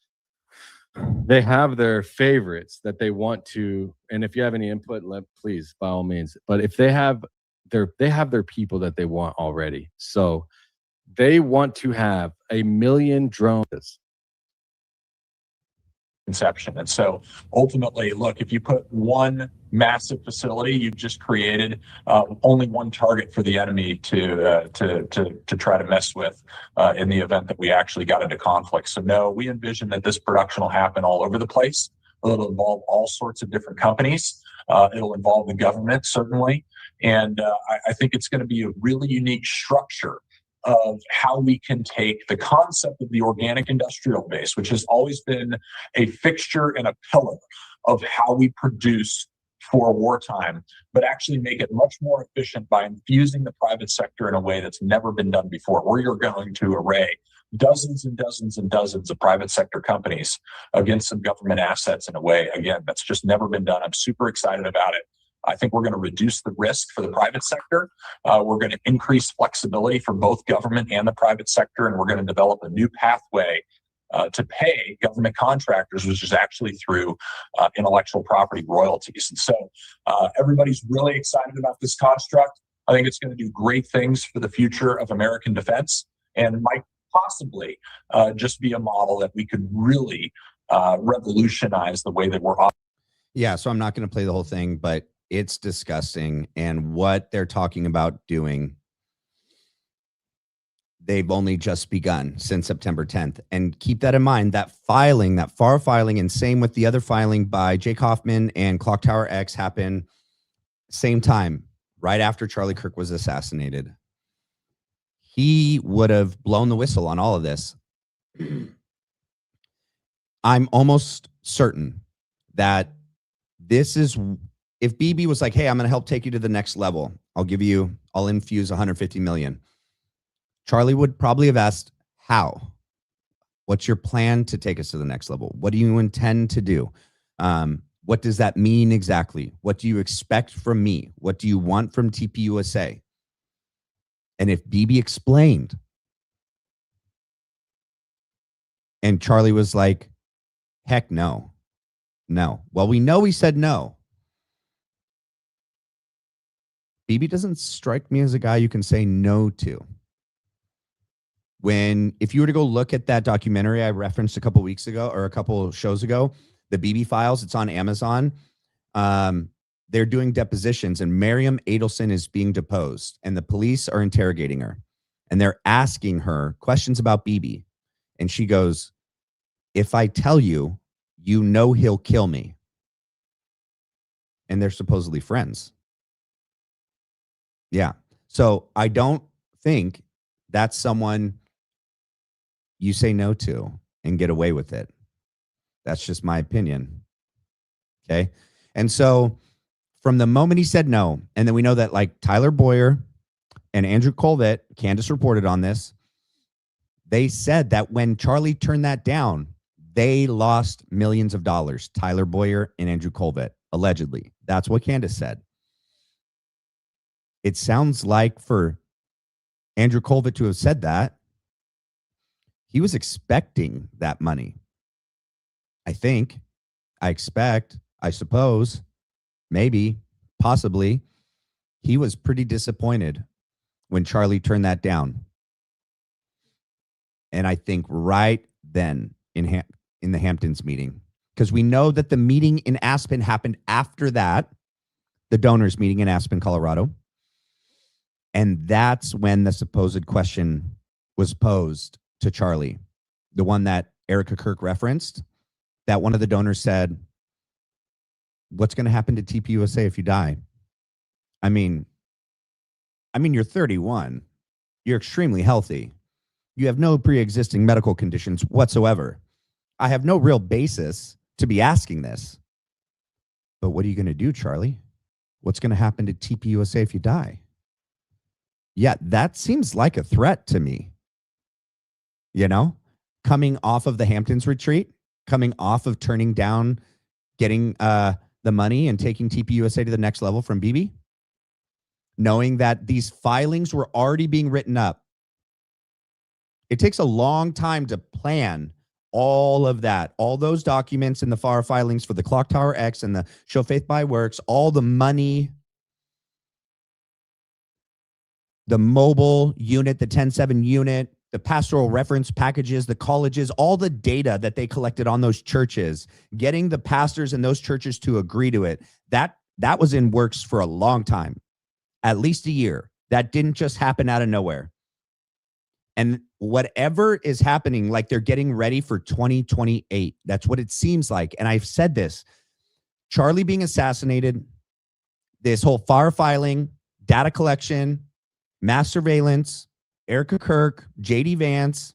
they have their favorites that they want to, and if you have any input, please, by all means. But if they have their people that they want already, so they want to have 1 million drones. Inception. And so ultimately, look, if you put one massive facility, you've just created only one target for the enemy to try to mess with in the event that we actually got into conflict. So no, we envision that this production will happen all over the place. It'll involve all sorts of different companies. It'll involve the government, certainly. And I think it's going to be a really unique structure of how we can take the concept of the organic industrial base, which has always been a fixture and a pillar of how we produce for wartime, but actually make it much more efficient by infusing the private sector in a way that's never been done before, where you're going to array dozens and dozens and dozens of private sector companies against some government assets in a way, again, that's just never been done. I'm super excited about it. I think we're going to reduce the risk for the private sector. We're going to increase flexibility for both government and the private sector, and we're going to develop a new pathway to pay government contractors, which is actually through intellectual property royalties. And so everybody's really excited about this construct. I think it's going to do great things for the future of American defense, and might possibly just be a model that we could really revolutionize the way that we're operating. Yeah, so I'm not going to play the whole thing, but it's disgusting. And what they're talking about doing, they've only just begun since September 10th. And keep that in mind, that filing, that FAR filing, and same with the other filing by Jake Hoffman and Clock Tower X happened same time, right after Charlie Kirk was assassinated. He would have blown the whistle on all of this. I'm almost certain that this is, if BB was like, hey, I'm going to help take you to the next level, I'll infuse 150 million. Charlie would probably have asked, how? What's your plan to take us to the next level? What do you intend to do? What does that mean exactly? What do you expect from me? What do you want from TPUSA? And if BB explained, and Charlie was like, heck no. Well, we know he said no. BB doesn't strike me as a guy you can say no to. If you were to go look at that documentary I referenced a couple weeks ago or a couple shows ago, the BB Files, it's on Amazon. They're doing depositions, and Miriam Adelson is being deposed, and the police are interrogating her, and they're asking her questions about BB. And she goes, if I tell you, you know he'll kill me. And they're supposedly friends. Yeah. So I don't think that's someone you say no to and get away with it. That's just my opinion. Okay. And so from the moment he said no, and then we know that like Tyler Boyer and Andrew Colvett, Candace reported on this, they said that when Charlie turned that down, they lost millions of dollars, Tyler Boyer and Andrew Colvett, allegedly. That's what Candace said. It sounds like for Andrew Colvett to have said that, he was expecting that money. I think, I expect, I suppose, maybe, possibly, he was pretty disappointed when Charlie turned that down. And I think right then in the Hamptons meeting, because we know that the meeting in Aspen happened after that, the donors meeting in Aspen, Colorado. And that's when the supposed question was posed to Charlie, the one that Erica Kirk referenced, that one of the donors said, what's going to happen to TPUSA if you die? I mean, you're 31. You're extremely healthy. You have no pre-existing medical conditions whatsoever. I have no real basis to be asking this. But what are you going to do, Charlie? What's going to happen to TPUSA if you die? Yeah, that seems like a threat to me. You know, coming off of the Hamptons retreat, coming off of turning down, getting the money and taking TPUSA to the next level from Bibi, knowing that these filings were already being written up. It takes a long time to plan all of that, all those documents in the FAR filings for the Clock Tower X and the Show Faith by Works, all the money, the mobile unit, the 10-7 unit, the pastoral reference packages, the colleges, all the data that they collected on those churches, getting the pastors in those churches to agree to it. That was in works for a long time, at least a year. That didn't just happen out of nowhere. And whatever is happening, like they're getting ready for 2028. That's what it seems like. And I've said this, Charlie being assassinated, this whole FAR filing, data collection, mass surveillance, Erica Kirk, JD Vance,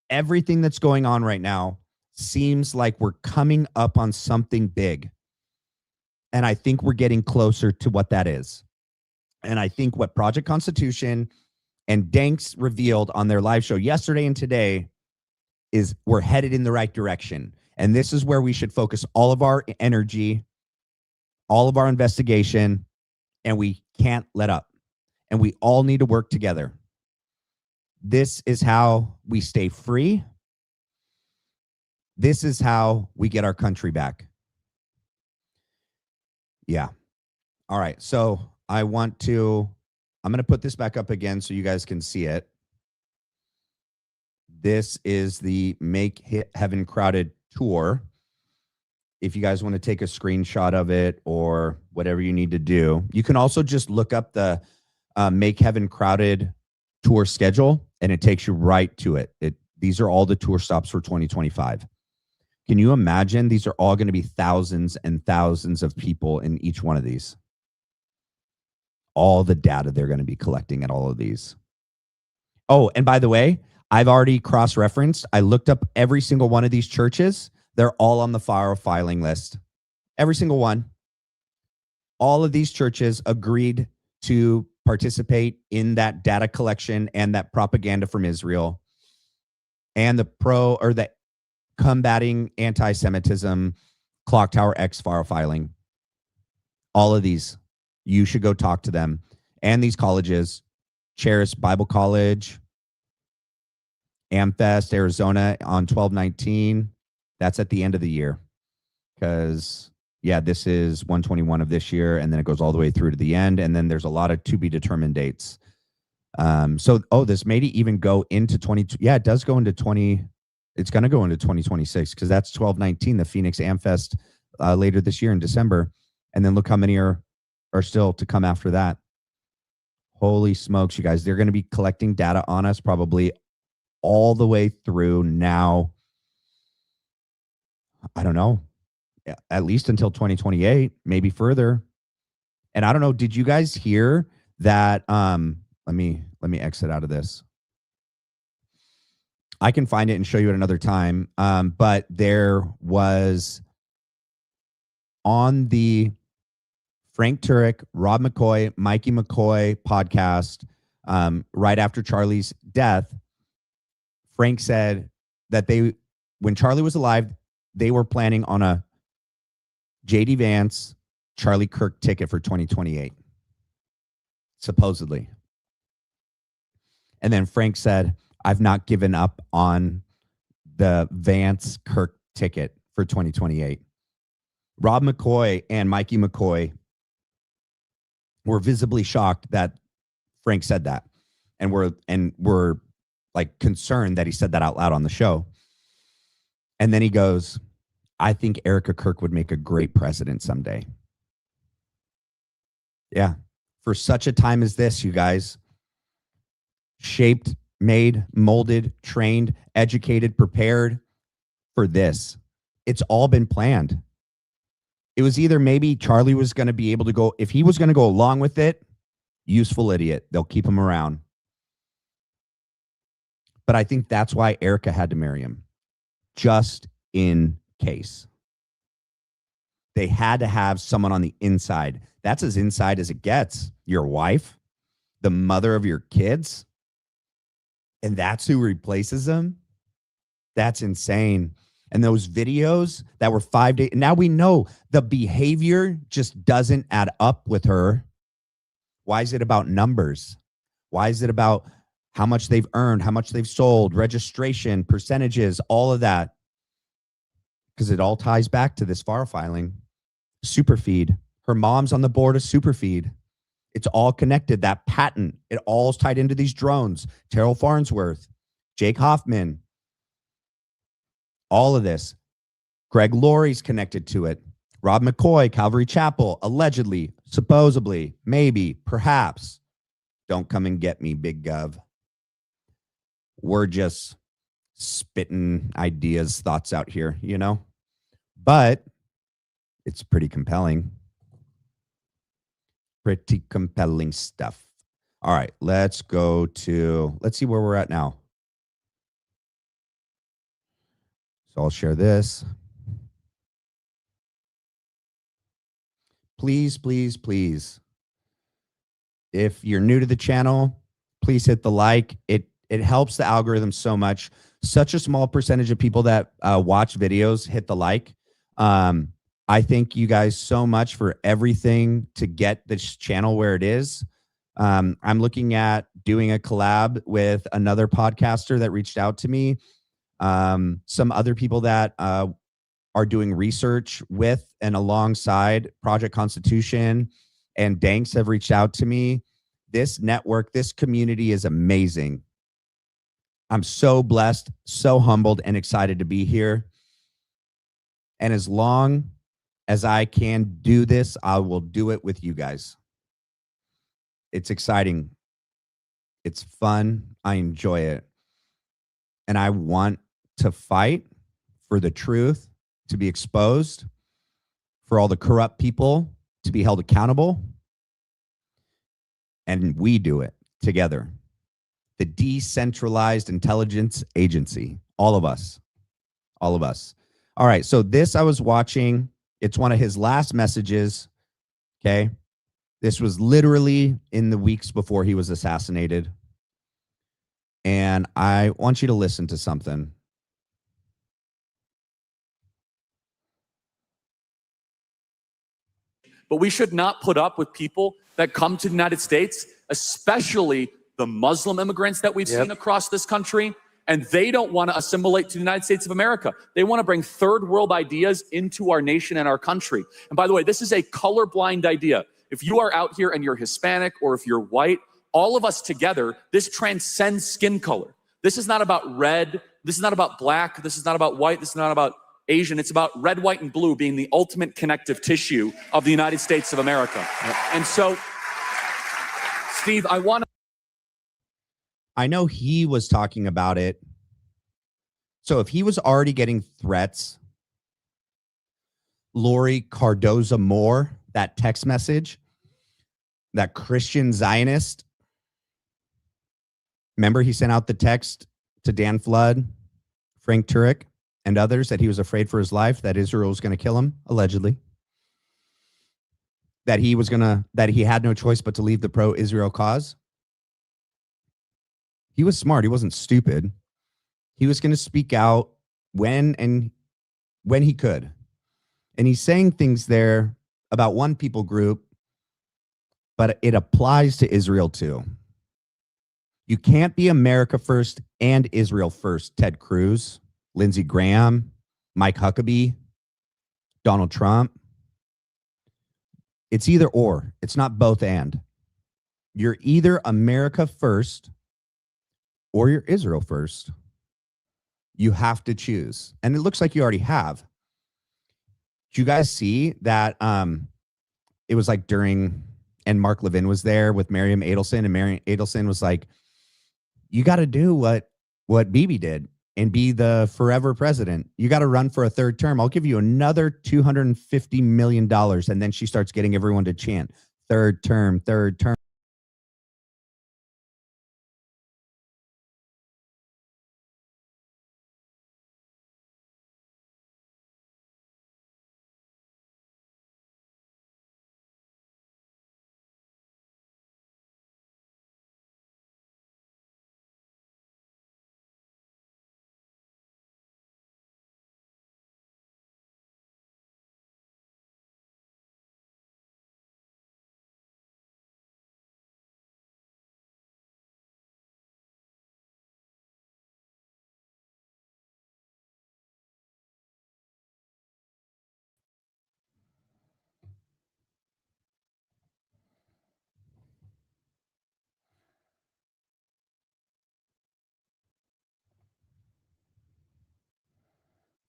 everything that's going on right now seems like we're coming up on something big. And I think we're getting closer to what that is. And I think what Project Constitution and Danks revealed on their live show yesterday and today is we're headed in the right direction. And this is where we should focus all of our energy, all of our investigation, and we can't let up. And we all need to work together. This is how we stay free. This is how we get our country back. Yeah. All right. So I'm going to put this back up again so you guys can see it. This is the Make Heaven Crowded tour. If you guys want to take a screenshot of it or whatever you need to do, you can also just look up the Make Heaven Crowded tour schedule and it takes you right to it. These are all the tour stops for 2025. Can you imagine? These are all going to be thousands and thousands of people in each one of these. All the data they're going to be collecting at all of these. Oh, and by the way, I've already cross-referenced. I looked up every single one of these churches. They're all on the FAR filing list. Every single one. All of these churches agreed to participate in that data collection and that propaganda from Israel and the combating anti-Semitism Clock Tower X FAR filing. All of these. You should go talk to them. And these colleges, Charis Bible College, Amfest, Arizona on 12/19. That's at the end of the year. Because, yeah, this is 121 of this year, and then it goes all the way through to the end. And then there's a lot of to be determined dates. This may even go into 20. Yeah, it does go into 20. It's going to go into 2026 because that's 12/19, the Phoenix Amfest later this year in December. And then look how many are still to come after that. Holy smokes, you guys. They're going to be collecting data on us probably all the way through now. I don't know. At least until 2028, maybe further. And I don't know, did you guys hear that? Let me exit out of this. I can find it and show you at another time. But there was on the Frank Turek, Rob McCoy, Mikey McCoy podcast, right after Charlie's death, Frank said that when Charlie was alive, they were planning on a JD Vance, Charlie Kirk ticket for 2028, supposedly. And then Frank said, I've not given up on the Vance Kirk ticket. for 2028. Rob McCoy and Mikey McCoy were visibly shocked that Frank said that, and were like concerned that he said that out loud on the show. And then he goes, I think Erica Kirk would make a great president someday. Yeah. For such a time as this, you guys, shaped, made, molded, trained, educated, prepared for this. It's all been planned. It was either maybe Charlie was going to be able to go, if he was going to go along with it, useful idiot. They'll keep him around. But I think that's why Erica had to marry him, just in case. They had to have someone on the inside. That's as inside as it gets. Your wife, the mother of your kids, and that's who replaces them. That's insane. And those videos that were 5 days, now we know the behavior just doesn't add up with her. Why is it about numbers? Why is it about how much they've earned, how much they've sold, registration, percentages, all of that? Because it all ties back to this file filing. Superfeed. Her mom's on the board of Superfeed. It's all connected. That patent, it all's tied into these drones. Terrell Farnsworth, Jake Hoffman, all of this. Greg Laurie's connected to it. Rob McCoy, Calvary Chapel, allegedly, supposedly, maybe, perhaps. Don't come and get me, Big Gov. We're just spitting ideas, thoughts out here, you know? But it's pretty compelling. Pretty compelling stuff. All right, let's see where we're at now. So I'll share this. Please, please, please. If you're new to the channel, please hit the like. It helps the algorithm so much. Such a small percentage of people that watch videos hit the like. I thank you guys so much for everything to get this channel where it is. I'm looking at doing a collab with another podcaster that reached out to me. Some other people that are doing research with and alongside Project Constitution and Danks have reached out to me. This network, this community is amazing. I'm so blessed, so humbled, and excited to be here. And as long as I can do this, I will do it with you guys. It's exciting. It's fun. I enjoy it. And I want to fight for the truth to be exposed, for all the corrupt people to be held accountable. And we do it together. The Decentralized Intelligence Agency. All of us. All of us. All right. So this I was watching. It's one of his last messages. Okay. This was literally in the weeks before he was assassinated. And I want you to listen to something. But we should not put up with people that come to the United States, especially the Muslim immigrants that we've seen across this country, and they don't want to assimilate to the United States of America. They want to bring third world ideas into our nation and our country. And by the way, this is a colorblind idea. If you are out here and you're Hispanic or if you're white, all of us together, this transcends skin color. This is not about red. This is not about black. This is not about white. This is not about Asian. It's about red, white, and blue being the ultimate connective tissue of the United States of America. And so, Steve, I know he was talking about it. So if he was already getting threats, Lori Cardoza Moore, that text message, that Christian Zionist, remember he sent out the text to Dan Flood, Frank Turek, and others that he was afraid for his life, that Israel was going to kill him, allegedly. That he had no choice but to leave the pro-Israel cause. He was smart. He wasn't stupid. He was going to speak out when he could. And he's saying things there about one people group, but it applies to Israel too. You can't be America first and Israel first, Ted Cruz, Lindsey Graham, Mike Huckabee, Donald Trump. It's either or. It's not both and. You're either America first or you're Israel first. You have to choose. And it looks like you already have. Did you guys see that it was like during, and Mark Levin was there with Miriam Adelson, and Miriam Adelson was like, you got to do what Bibi did and be the forever president. You got to run for a third term. I'll give you another $250 million. And then she starts getting everyone to chant, third term, third term.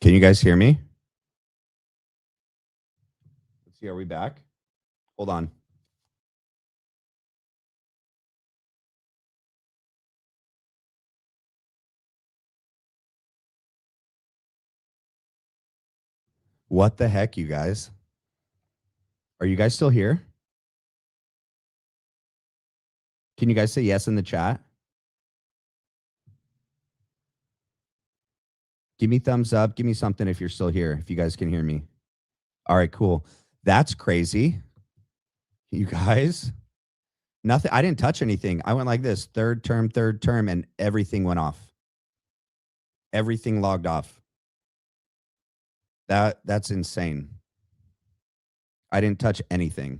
Can you guys hear me? Let's see. Are we back? Hold on. What the heck, you guys? Are you guys still here? Can you guys say yes in the chat? Give me thumbs up. Give me something if you're still here, if you guys can hear me. All right, cool. That's crazy. You guys, nothing. I didn't touch anything. I went like this, third term, and everything went off. Everything logged off. That's insane. I didn't touch anything.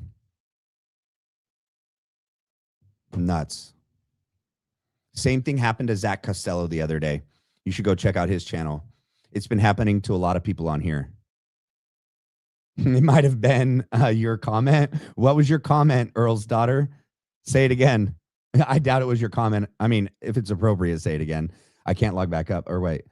Nuts. Same thing happened to Zach Costello the other day. You should go check out his channel. It's been happening to a lot of people on here. It might have been your comment. What was your comment, Earl's daughter? Say it again. I doubt it was your comment. I mean, if it's appropriate, say it again. I can't log back up. Or wait.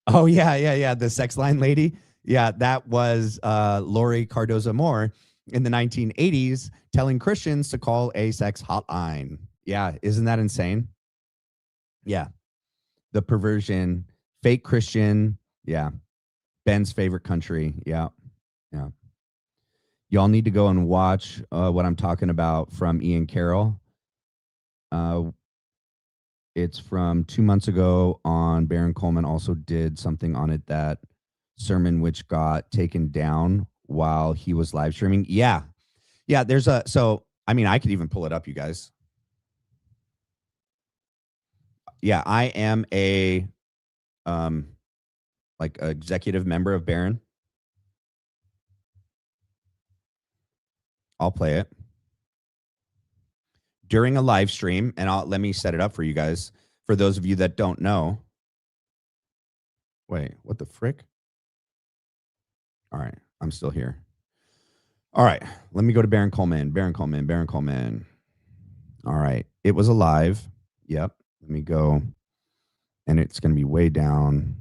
Oh, yeah. The sex line lady. Yeah, that was Lori Cardoza Moore in the 1980s telling Christians to call a sex hotline. Yeah, isn't that insane? Yeah. The perversion, fake Christian. Yeah. Ben's favorite country. Yeah. Y'all need to go and watch what I'm talking about from Ian Carroll. It's from 2 months ago on Baron Coleman also did something on it, that sermon which got taken down while he was live streaming. Yeah. There's I mean, I could even pull it up, you guys. Yeah, I am a like executive member of Baron. I'll play it during a live stream, and let me set it up for you guys. For those of you that don't know. Wait, what the frick? All right, I'm still here. All right, let me go to Baron Coleman. All right, it was a live. Yep, let me go. And it's going to be way down.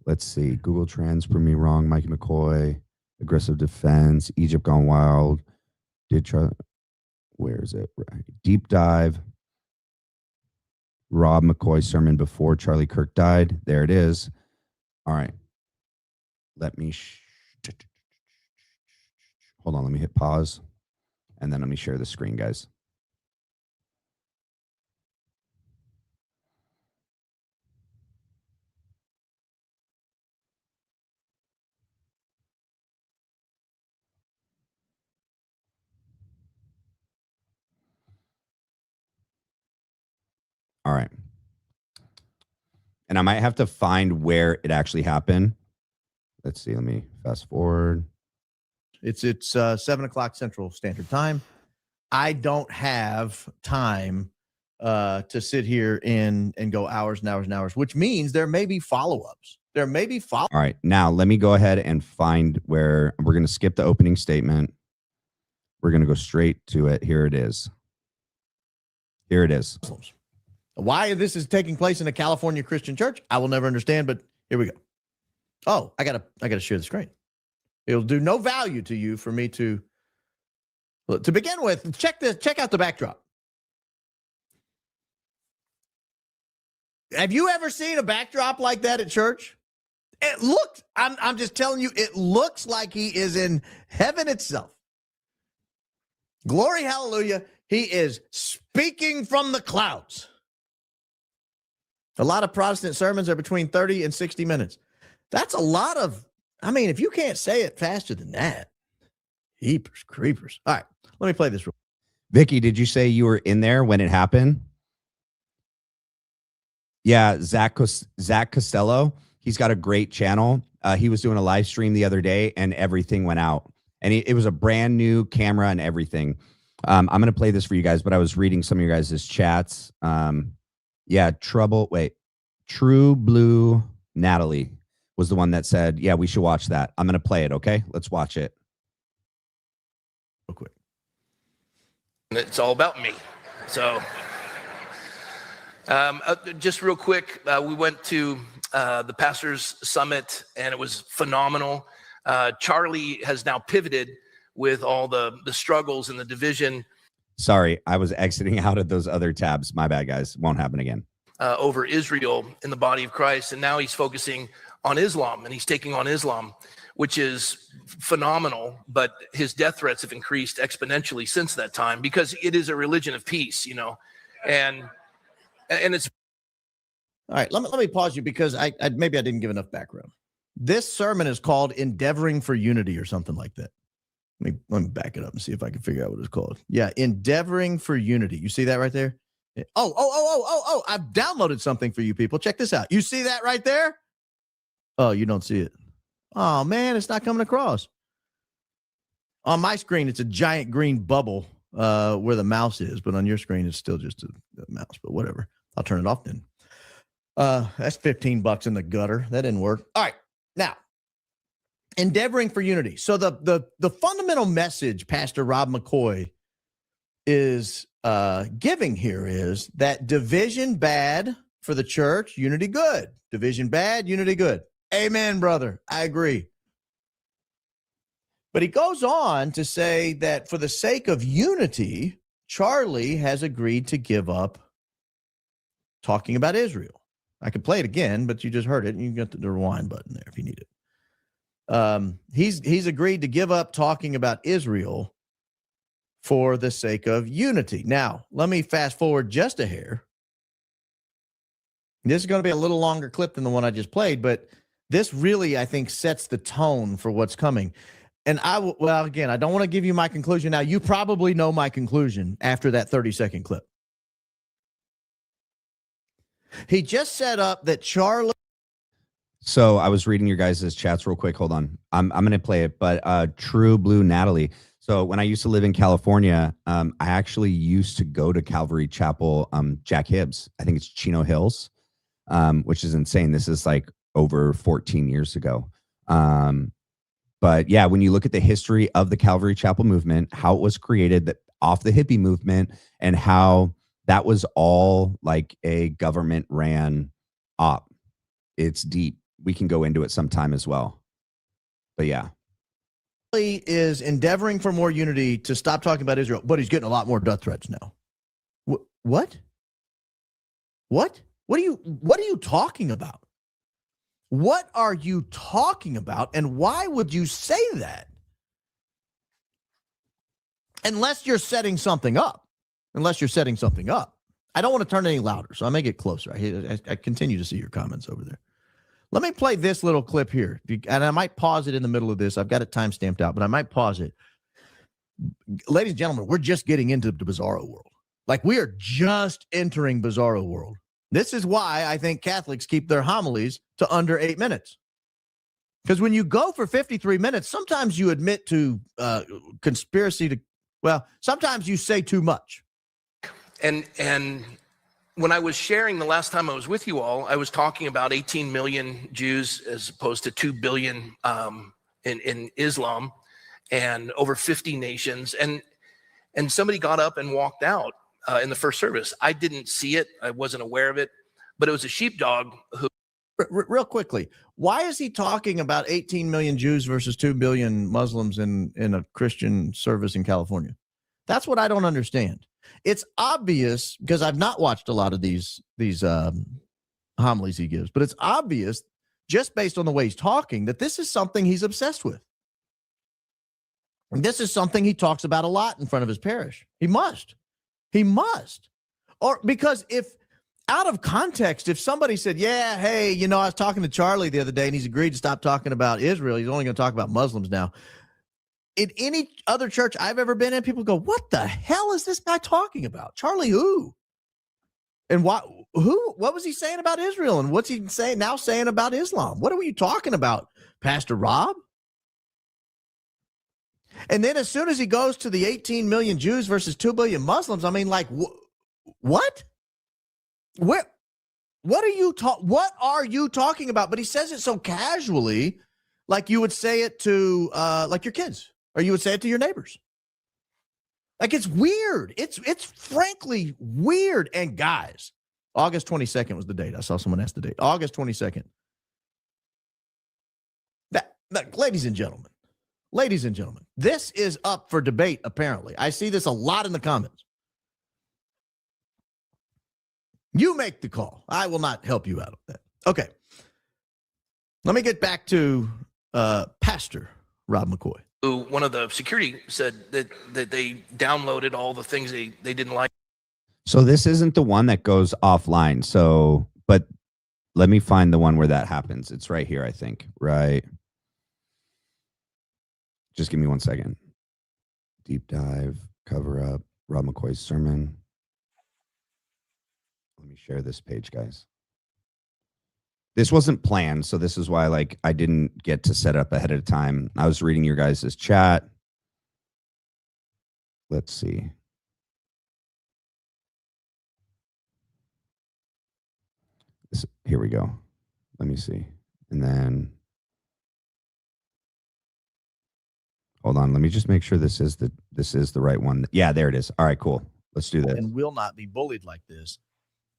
Let's see. Google Trends, prove me wrong. Mikey McCoy, aggressive defense. Egypt gone wild. Where is it? Deep dive. Rob McCoy sermon before Charlie Kirk died. There it is. All right. Let me hold on. Let me hit pause, and then let me share the screen, guys. All right. And I might have to find where it actually happened. Let's see. Let me fast forward. It's 7 o'clock Central Standard Time. I don't have time to sit here and go hours and hours and hours, which means there may be follow-ups. There may be follow. All right. Now let me go ahead and find where we're going to skip the opening statement. We're going to go straight to it. Here it is. Here it is. Why this is taking place in a California Christian church, I will never understand, but here we go. Oh, I gotta share the screen. It'll do no value to you for me to begin with. Check out the backdrop. Have you ever seen a backdrop like that at church? It looked, I'm just telling you, it looks like he is in heaven itself. Glory, hallelujah. He is speaking from the clouds. A lot of Protestant sermons are between 30 and 60 minutes. That's a lot of, I mean, if you can't say it faster than that, heapers, creepers. All right, let me play this. Vicky, did you say you were in there when it happened? Yeah, Zach Costello. He's got a great channel. He was doing a live stream the other day and everything went out. And it was a brand new camera and everything. I'm going to play this for you guys, but I was reading some of your guys' chats. Yeah, True Blue Natalie was the one that said, yeah, we should watch that. I'm going to play it, okay? Let's watch it. Real quick. It's all about me. So just real quick, we went to the Pastors Summit, and it was phenomenal. Charlie has now pivoted with all the struggles and the division. Sorry, I was exiting out of those other tabs. My bad, guys. Won't happen again. Over Israel in the body of Christ. And now he's focusing on Islam, and he's taking on Islam, which is phenomenal. But his death threats have increased exponentially since that time because it is a religion of peace, you know, and it's. All right, let me pause you because I maybe I didn't give enough background. This sermon is called Endeavoring for Unity or something like that. Let me back it up and see if I can figure out what it's called. Yeah, Endeavoring for Unity. You see that right there? Oh, I've downloaded something for you people. Check this out. You see that right there? Oh, you don't see it. Oh, man, it's not coming across. On my screen, it's a giant green bubble where the mouse is, but on your screen, it's still just a mouse, but whatever. I'll turn it off then. That's $15 in the gutter. That didn't work. All right. Now, Endeavoring for Unity. So the fundamental message Pastor Rob McCoy is giving here is that division bad for the church, unity good. Division bad, unity good. Amen, brother. I agree. But he goes on to say that for the sake of unity, Charlie has agreed to give up talking about Israel. I could play it again, but you just heard it, and you got the rewind button there if you need it. He's agreed to give up talking about Israel for the sake of unity. Now, let me fast forward just a hair. This is going to be a little longer clip than the one I just played, but this really, I think, sets the tone for what's coming. And again, I don't want to give you my conclusion now. You probably know my conclusion after that 30-second clip. He just set up that Charlie. So I was reading your guys' chats real quick. Hold on. I'm going to play it, but True Blue Natalie. So when I used to live in California, I actually used to go to Calvary Chapel, Jack Hibbs. I think it's Chino Hills, which is insane. This is like over 14 years ago. But yeah, when you look at the history of the Calvary Chapel movement, how it was created off the hippie movement, and how that was all like a government ran op. It's deep. We can go into it sometime as well. But yeah. He is endeavoring for more unity to stop talking about Israel, but he's getting a lot more death threats now. What? What are you talking about? What are you talking about? And why would you say that? Unless you're setting something up. I don't want to turn any louder, so I may get closer. I continue to see your comments over there. Let me play this little clip here, and I might pause it in the middle of this. I've got it time stamped out, but I might pause it. Ladies and gentlemen, we're just getting into the bizarro world. Like, we are just entering bizarro world. This is why I think Catholics keep their homilies to under 8 minutes. Because when you go for 53 minutes, sometimes you admit to conspiracy to, well, sometimes you say too much. And when I was sharing the last time I was with you all, I was talking about 18 million Jews as opposed to 2 billion in Islam, and over 50 nations. And somebody got up and walked out in the first service. I didn't see it. I wasn't aware of it, but it was a sheepdog who. Real quickly, why is he talking about 18 million Jews versus 2 billion Muslims in a Christian service in California? That's what I don't understand. It's obvious, because I've not watched a lot of these homilies he gives, but it's obvious just based on the way he's talking that this is something he's obsessed with. And this is something he talks about a lot in front of his parish. He must. Or because if out of context, if somebody said, yeah, hey, I was talking to Charlie the other day and he's agreed to stop talking about Israel. He's only going to talk about Muslims now. In any other church I've ever been in, people go, what the hell is this guy talking about? Charlie who? And what was he saying about Israel? And what's he saying about Islam? What are you talking about, Pastor Rob? And then as soon as he goes to the 18 million Jews versus 2 billion Muslims, I mean, like, what? What are you talking about? But he says it so casually, like you would say it to like your kids, or you would say it to your neighbors. Like, it's weird. It's frankly weird. And guys, August 22nd was the date. I saw someone ask the date. August 22nd. Ladies and gentlemen, this is up for debate, apparently. I see this a lot in the comments. You make the call. I will not help you out of that. Okay. Let me get back to Pastor Rob McCoy. Who, one of the security said that they downloaded all the things they didn't like. So this isn't the one that goes offline. So, but let me find the one where that happens. It's right here, I think. Right. Just give me 1 second. Deep dive, cover up, Rob McCoy's sermon. Let me share this page, guys. This wasn't planned, so this is why I didn't get to set up ahead of time. I was reading your guys' chat. Let's see. Here we go. Let me see. And then hold on, let me just make sure this is the right one. Yeah, there it is. All right, cool. Let's do this. And will not be bullied like this,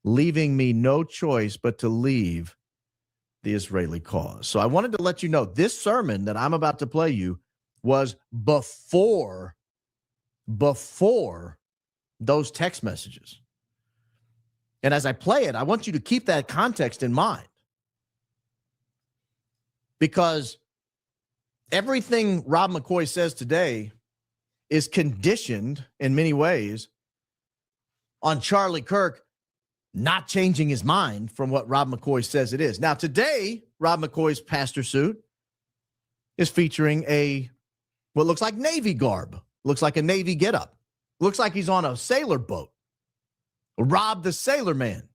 leaving me no choice but to leave the Israeli cause. So I wanted to let you know this sermon that I'm about to play you was before those text messages. And as I play it, I want you to keep that context in mind, because everything Rob McCoy says today is conditioned in many ways on Charlie Kirk not changing his mind from what Rob McCoy says it is. Now, today, Rob McCoy's pastor suit is featuring what looks like Navy garb. Looks like a Navy getup. Looks like he's on a sailor boat. Rob the Sailor Man.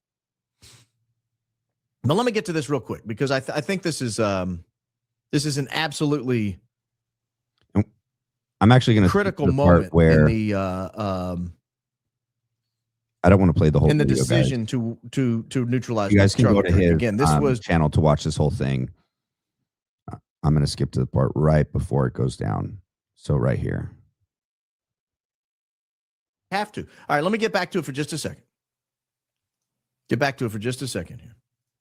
But let me get to this real quick, because I think this is an absolutely I'm actually going to critical moment where in the I don't want to play the whole in the video, decision guys. to neutralize. You guys can Charlie go to Kirk. his Again, this was channel to watch this whole thing. I'm going to skip to the part right before it goes down. So right here. have to. All right, let me get back to it for just a second. Here.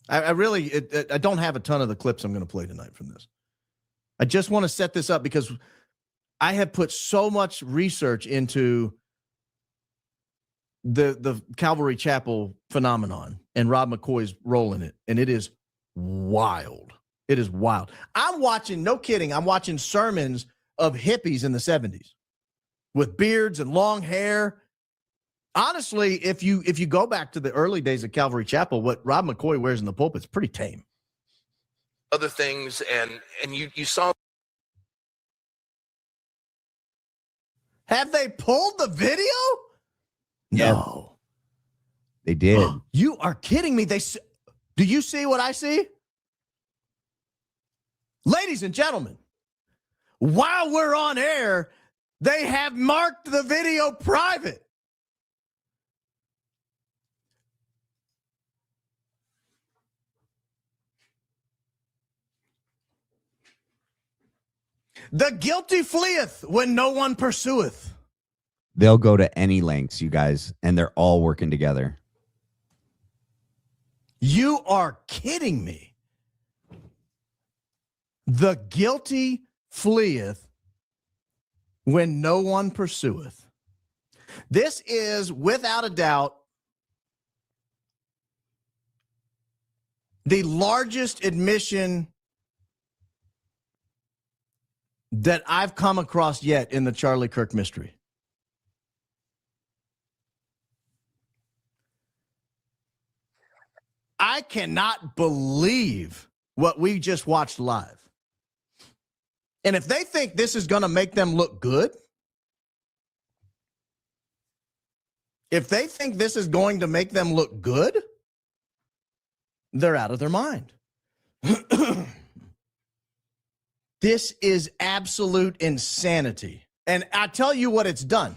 I really I don't have a ton of the clips I'm going to play tonight from this. I just want to set this up because I have put so much research into the Calvary Chapel phenomenon and Rob McCoy's role in it, and it is wild. It is wild. I'm watching, no kidding, I'm watching sermons of hippies in the 70s with beards and long hair. Honestly, if you go back to the early days of Calvary Chapel, what Rob McCoy wears in the pulpit is pretty tame. Other things, and you saw. Have they pulled the video? No. They did. You are kidding me. Do you see what I see? Ladies and gentlemen, while we're on air, they have marked the video private. The guilty fleeth when no one pursueth. They'll go to any lengths, you guys, and they're all working together. You are kidding me. The guilty fleeth when no one pursueth. This is, without a doubt, the largest admission that I've come across yet in the Charlie Kirk mystery. I cannot believe what we just watched live. And if they think this is going to make them look good, if they think this is going to make them look good, they're out of their mind. This is absolute insanity. And I tell you what it's done.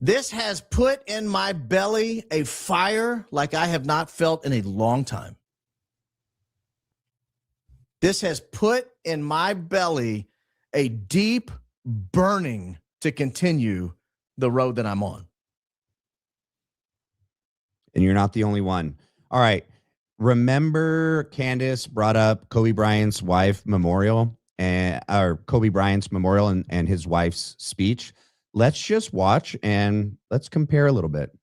This has put in my belly a fire like I have not felt in a long time. This has put in my belly a deep burning to continue the road that I'm on. And you're not the only one. All right. Remember Candace brought up Kobe Bryant's wife memorial and his wife's speech. Let's just watch and let's compare a little bit.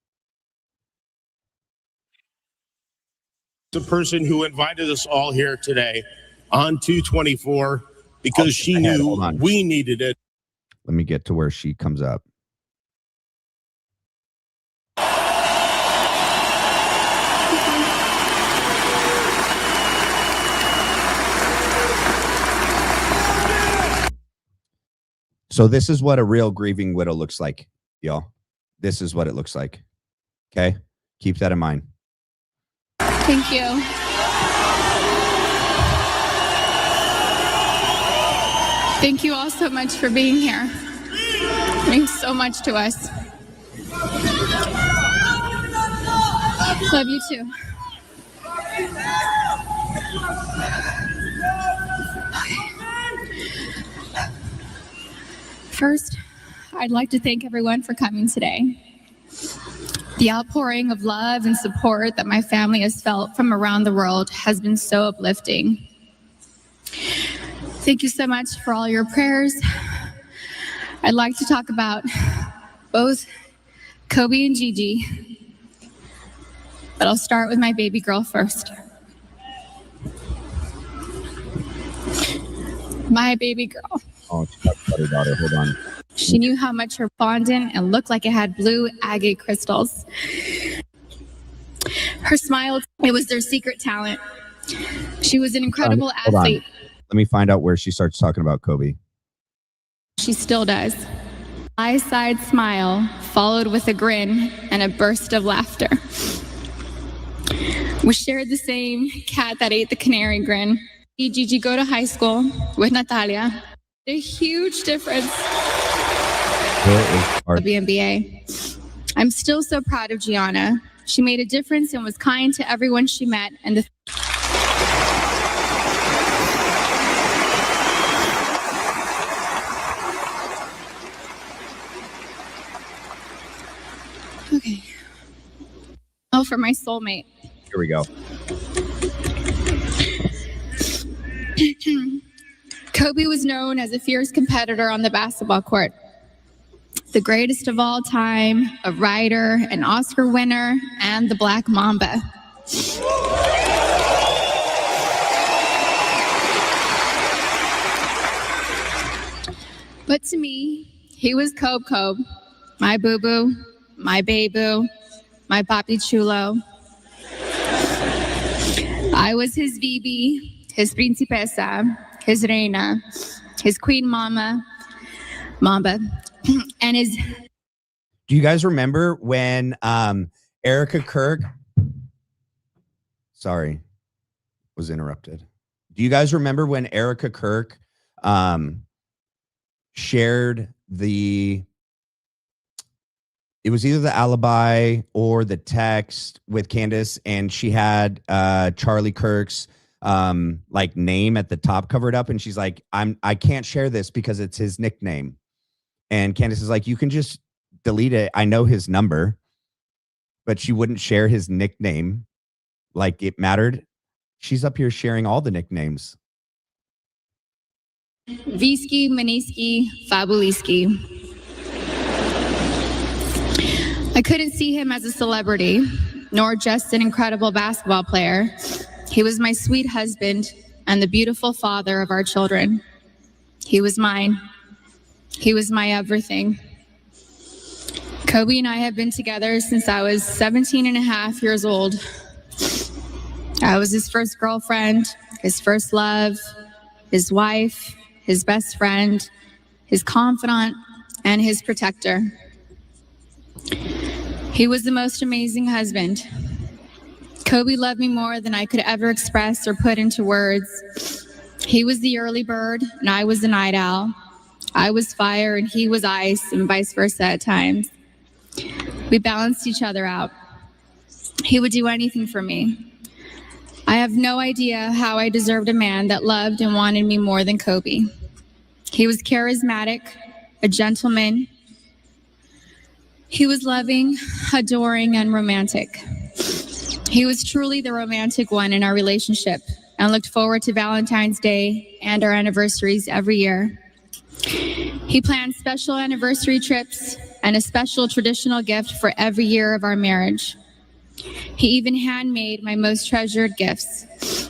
The person who invited us all here today on 224 because she knew we needed it. Let me get to where she comes up. So this is what a real grieving widow looks like, y'all. This is what it looks like. Okay? Keep that in mind. Thank you. Thank you all so much for being here. It means so much to us. Love you too. First, I'd like to thank everyone for coming today. The outpouring of love and support that my family has felt from around the world has been so uplifting. Thank you so much for all your prayers. I'd like to talk about both Kobe and Gigi, but I'll start with my baby girl first. My baby girl. Oh, she talked about her daughter. Hold on. She knew how much her fondant and looked like it had blue agate crystals. Her smile, it was their secret talent. She was an incredible athlete. Let me find out where she starts talking about Kobe. She still does. Eye-side smile followed with a grin and a burst of laughter. We shared the same cat that ate the canary grin. Gigi go to high school with Natalia. A huge difference. Of the NBA. I'm still so proud of Gianna. She made a difference and was kind to everyone she met. And okay. Oh, for my soulmate. Here we go. Kobe was known as a fierce competitor on the basketball court. The greatest of all time, a writer, an Oscar winner, and the Black Mamba. But to me, he was Kobe, my boo-boo, my baby, my papi chulo. I was his Bibi, his Principesa, his Reina, his Queen Mamba, and his... Do you guys remember when Erica Kirk... Sorry, was interrupted. Do you guys remember when Erica Kirk shared the... It was either the alibi or the text with Candace, and she had Charlie Kirk's like name at the top covered up, and she's like, I can't share this because it's his nickname. And Candace is like, you can just delete it. I know his number, but she wouldn't share his nickname like it mattered. She's up here sharing all the nicknames. Visky, Maniski, Fabuliski. I couldn't see him as a celebrity, nor just an incredible basketball player. He was my sweet husband and the beautiful father of our children. He was mine. He was my everything. Kobe and I have been together since I was 17 and a half years old. I was his first girlfriend, his first love, his wife, his best friend, his confidant, and his protector. He was the most amazing husband. Kobe loved me more than I could ever express or put into words. He was the early bird and I was the night owl. I was fire and he was ice, and vice versa at times. We balanced each other out. He would do anything for me. I have no idea how I deserved a man that loved and wanted me more than Kobe. He was charismatic, a gentleman. He was loving, adoring, and romantic. He was truly the romantic one in our relationship and looked forward to Valentine's Day and our anniversaries every year. He planned special anniversary trips and a special traditional gift for every year of our marriage. He even handmade my most treasured gifts.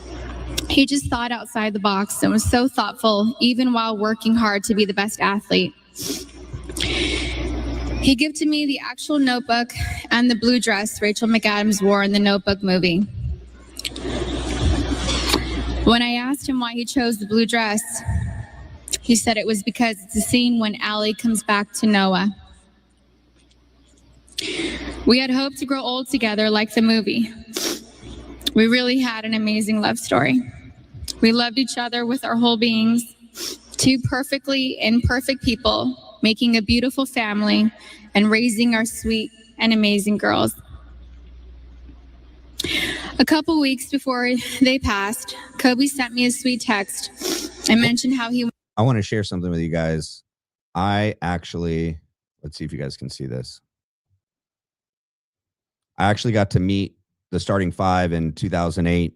He just thought outside the box and was so thoughtful, even while working hard to be the best athlete. He gifted me the actual notebook and the blue dress Rachel McAdams wore in the Notebook movie. When I asked him why he chose the blue dress, he said it was because it's a scene when Allie comes back to Noah. We had hoped to grow old together like the movie. We really had an amazing love story. We loved each other with our whole beings, two perfectly imperfect people, making a beautiful family and raising our sweet and amazing girls. A couple weeks before they passed, Kobe sent me a sweet text and mentioned how he... I want to share something with you guys. I actually, let's see if you guys can see this. I actually got to meet the starting five in 2008.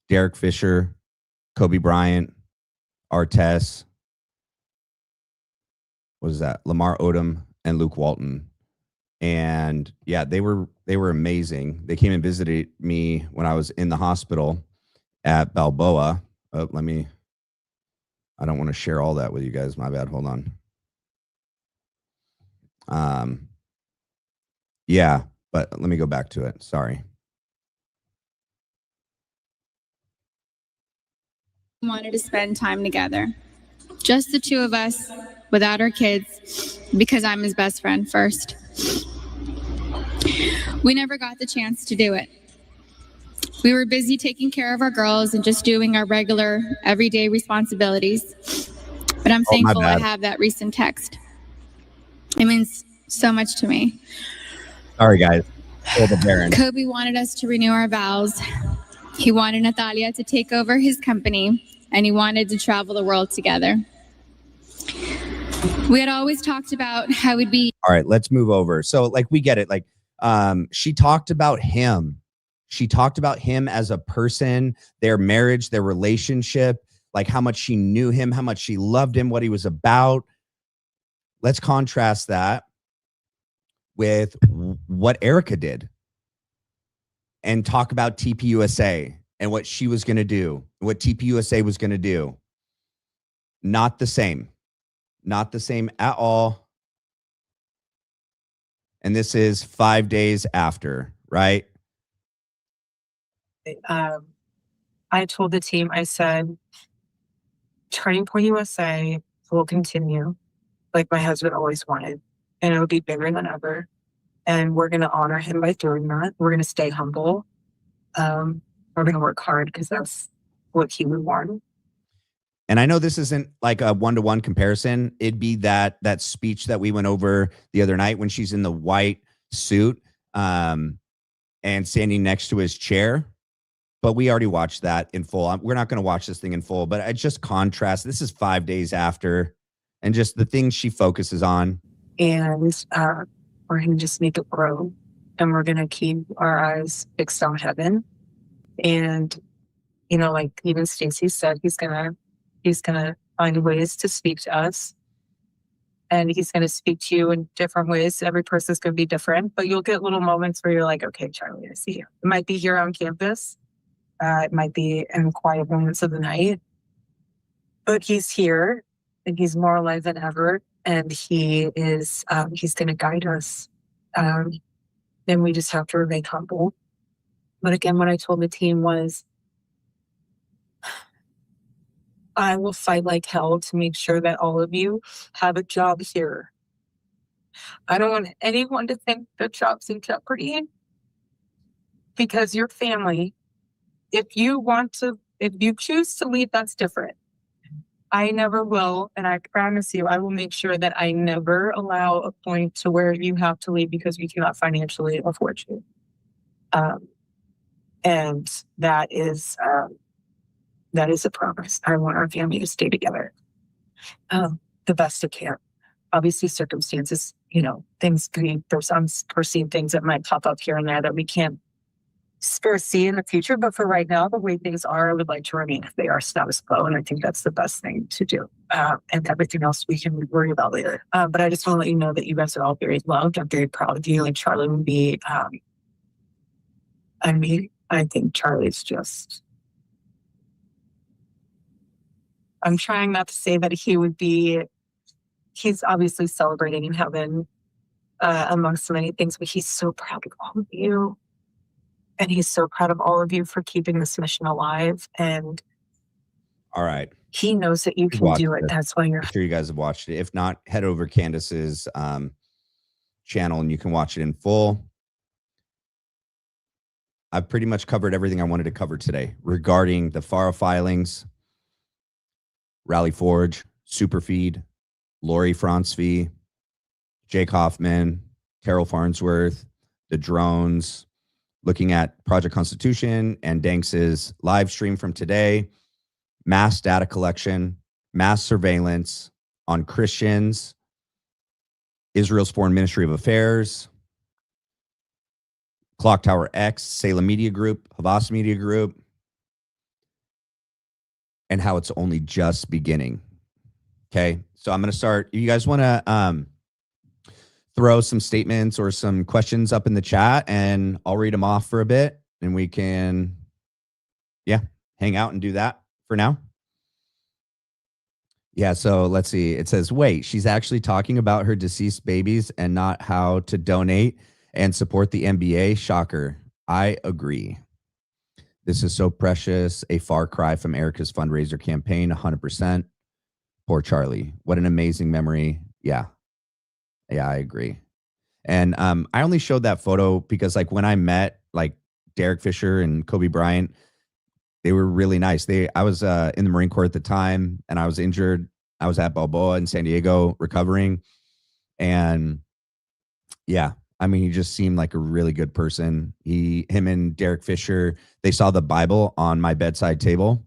Derek Fisher, Kobe Bryant, Artest, what is that? Lamar Odom and Luke Walton. And yeah, they were amazing. They came and visited me when I was in the hospital at Balboa. Oh, I don't want to share all that with you guys. My bad. Hold on. Yeah, but let me go back to it. Sorry. Wanted to spend time together. Just the two of us, without our kids, because I'm his best friend first. We never got the chance to do it. We were busy taking care of our girls and just doing our regular, everyday responsibilities. But I'm thankful I have that recent text. It means so much to me. Sorry, guys. Kobe wanted us to renew our vows. He wanted Natalia to take over his company, and he wanted to travel the world together. We had always talked about how we'd be... All right, let's move over. So, like, we get it. Like, she talked about him. She talked about him as a person, their marriage, their relationship, like how much she knew him, how much she loved him, what he was about. Let's contrast that with what Erica did and talk about TPUSA and what she was going to do, what TPUSA was going to do. Not the same. Not the same at all. And this is 5 days after, right? I told the team, I said, Turning Point USA will continue like my husband always wanted, and it'll be bigger than ever. And we're going to honor him by doing that. We're going to stay humble. We're going to work hard because that's what he would want. And I know this isn't like a one-to-one comparison. It'd be that speech that we went over the other night when she's in the white suit and standing next to his chair. but we already watched that in full. We're not going to watch this thing in full, but I just contrast. This is 5 days after, and just the things she focuses on. And we're going to just make it grow, and we're going to keep our eyes fixed on heaven. And, you know, like even Stacey said, he's going to find ways to speak to us. And he's going to speak to you in different ways. Every person's going to be different, but you'll get little moments where you're like, okay, Charlie, I see you. It might be here on campus. It might be in quiet moments of the night, but he's here and he's more alive than ever. And he is, he's going to guide us. And we just have to remain humble. But again, what I told the team was, I will fight like hell to make sure that all of you have a job here. I don't want anyone to think the job's in jeopardy, because your family, if you choose to leave, that's different. I never will. And I promise you, I will make sure that I never allow a point to where you have to leave because we cannot financially afford you. And that is a promise. I want our family to stay together the best it can. Obviously, circumstances, you know, there's unforeseen things that might pop up here and there that we can't foresee in the future. But for right now, the way things are, I would like to remain if they are status quo. And I think that's the best thing to do. And everything else we can worry about later. But I just want to let you know that you guys are all very loved. I'm very proud of you. And Charlie would be, I think Charlie's just... I'm trying not to say that he's obviously celebrating in heaven amongst so many things, but he's so proud of all of you. And he's so proud of all of you for keeping this mission alive. And all right, he knows that you can do it. That's why I'm sure you guys have watched it. If not, head over Candace's channel and you can watch it in full. I've pretty much covered everything I wanted to cover today regarding the FARA filings, Rally Forge, Superfeed, Lori Franzvi, Jake Hoffman, Terrell Farnsworth, the drones, looking at Project Constitution and Danks's live stream from today, mass data collection, mass surveillance on Christians, Israel's Foreign Ministry of Affairs, Clock Tower X, Salem Media Group, Havas Media Group, and how it's only just beginning. Okay, so I'm going to start. You guys want to throw some statements or some questions up in the chat, and I'll read them off for a bit, and we can, hang out and do that for now. Yeah, so let's see. It says, wait, she's actually talking about her deceased babies and not how to donate and support the NBA. Shocker. I agree. This is so precious. A far cry from Erica's fundraiser campaign, 100%. Poor Charlie. What an amazing memory. Yeah, I agree. And I only showed that photo because, like, when I met, like, Derek Fisher and Kobe Bryant, they were really nice. I was in the Marine Corps at the time, and I was injured. I was at Balboa in San Diego recovering. And, yeah, I mean, he just seemed like a really good person. Him and Derek Fisher, they saw the Bible on my bedside table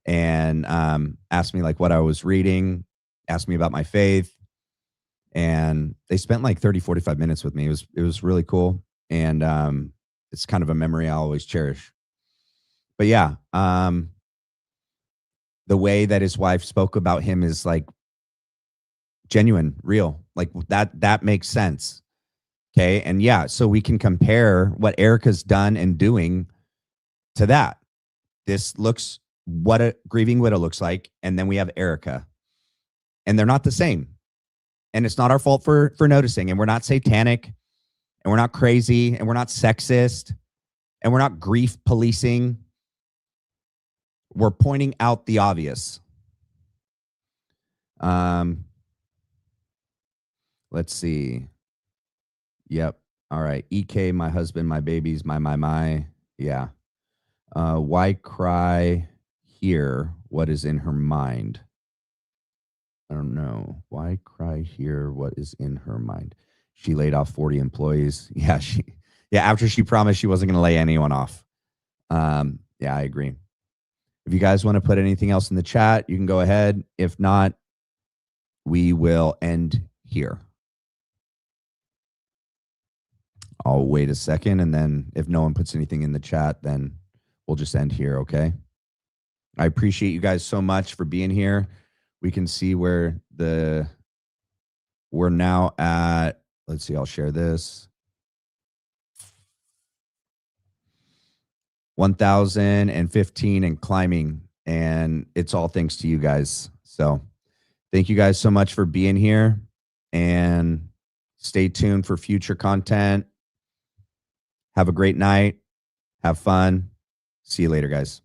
and asked me like what I was reading, asked me about my faith. And they spent like 30, 45 minutes with me. It was really cool. And it's kind of a memory I always cherish. But yeah, the way that his wife spoke about him is like genuine, real, like that makes sense. Okay. And yeah, so we can compare what Erica's done and doing to that. This looks what a grieving widow looks like. And then we have Erica, and they're not the same. And it's not our fault for noticing. And we're not satanic, and we're not crazy, and we're not sexist, and we're not grief policing. We're pointing out the obvious. Let's see. Yep. All right. EK, my husband, my babies, my. Yeah. Why cry here? What is in her mind? I don't know. Why cry here? What is in her mind? She laid off 40 employees. Yeah. After she promised she wasn't going to lay anyone off. Yeah, I agree. If you guys want to put anything else in the chat, you can go ahead. If not, we will end here. I'll wait a second, and then if no one puts anything in the chat, then we'll just end here, okay? I appreciate you guys so much for being here. We can see where we're now at, let's see, I'll share this. 1,015 and climbing, and it's all thanks to you guys. So thank you guys so much for being here, and stay tuned for future content. Have a great night. Have fun. See you later, guys.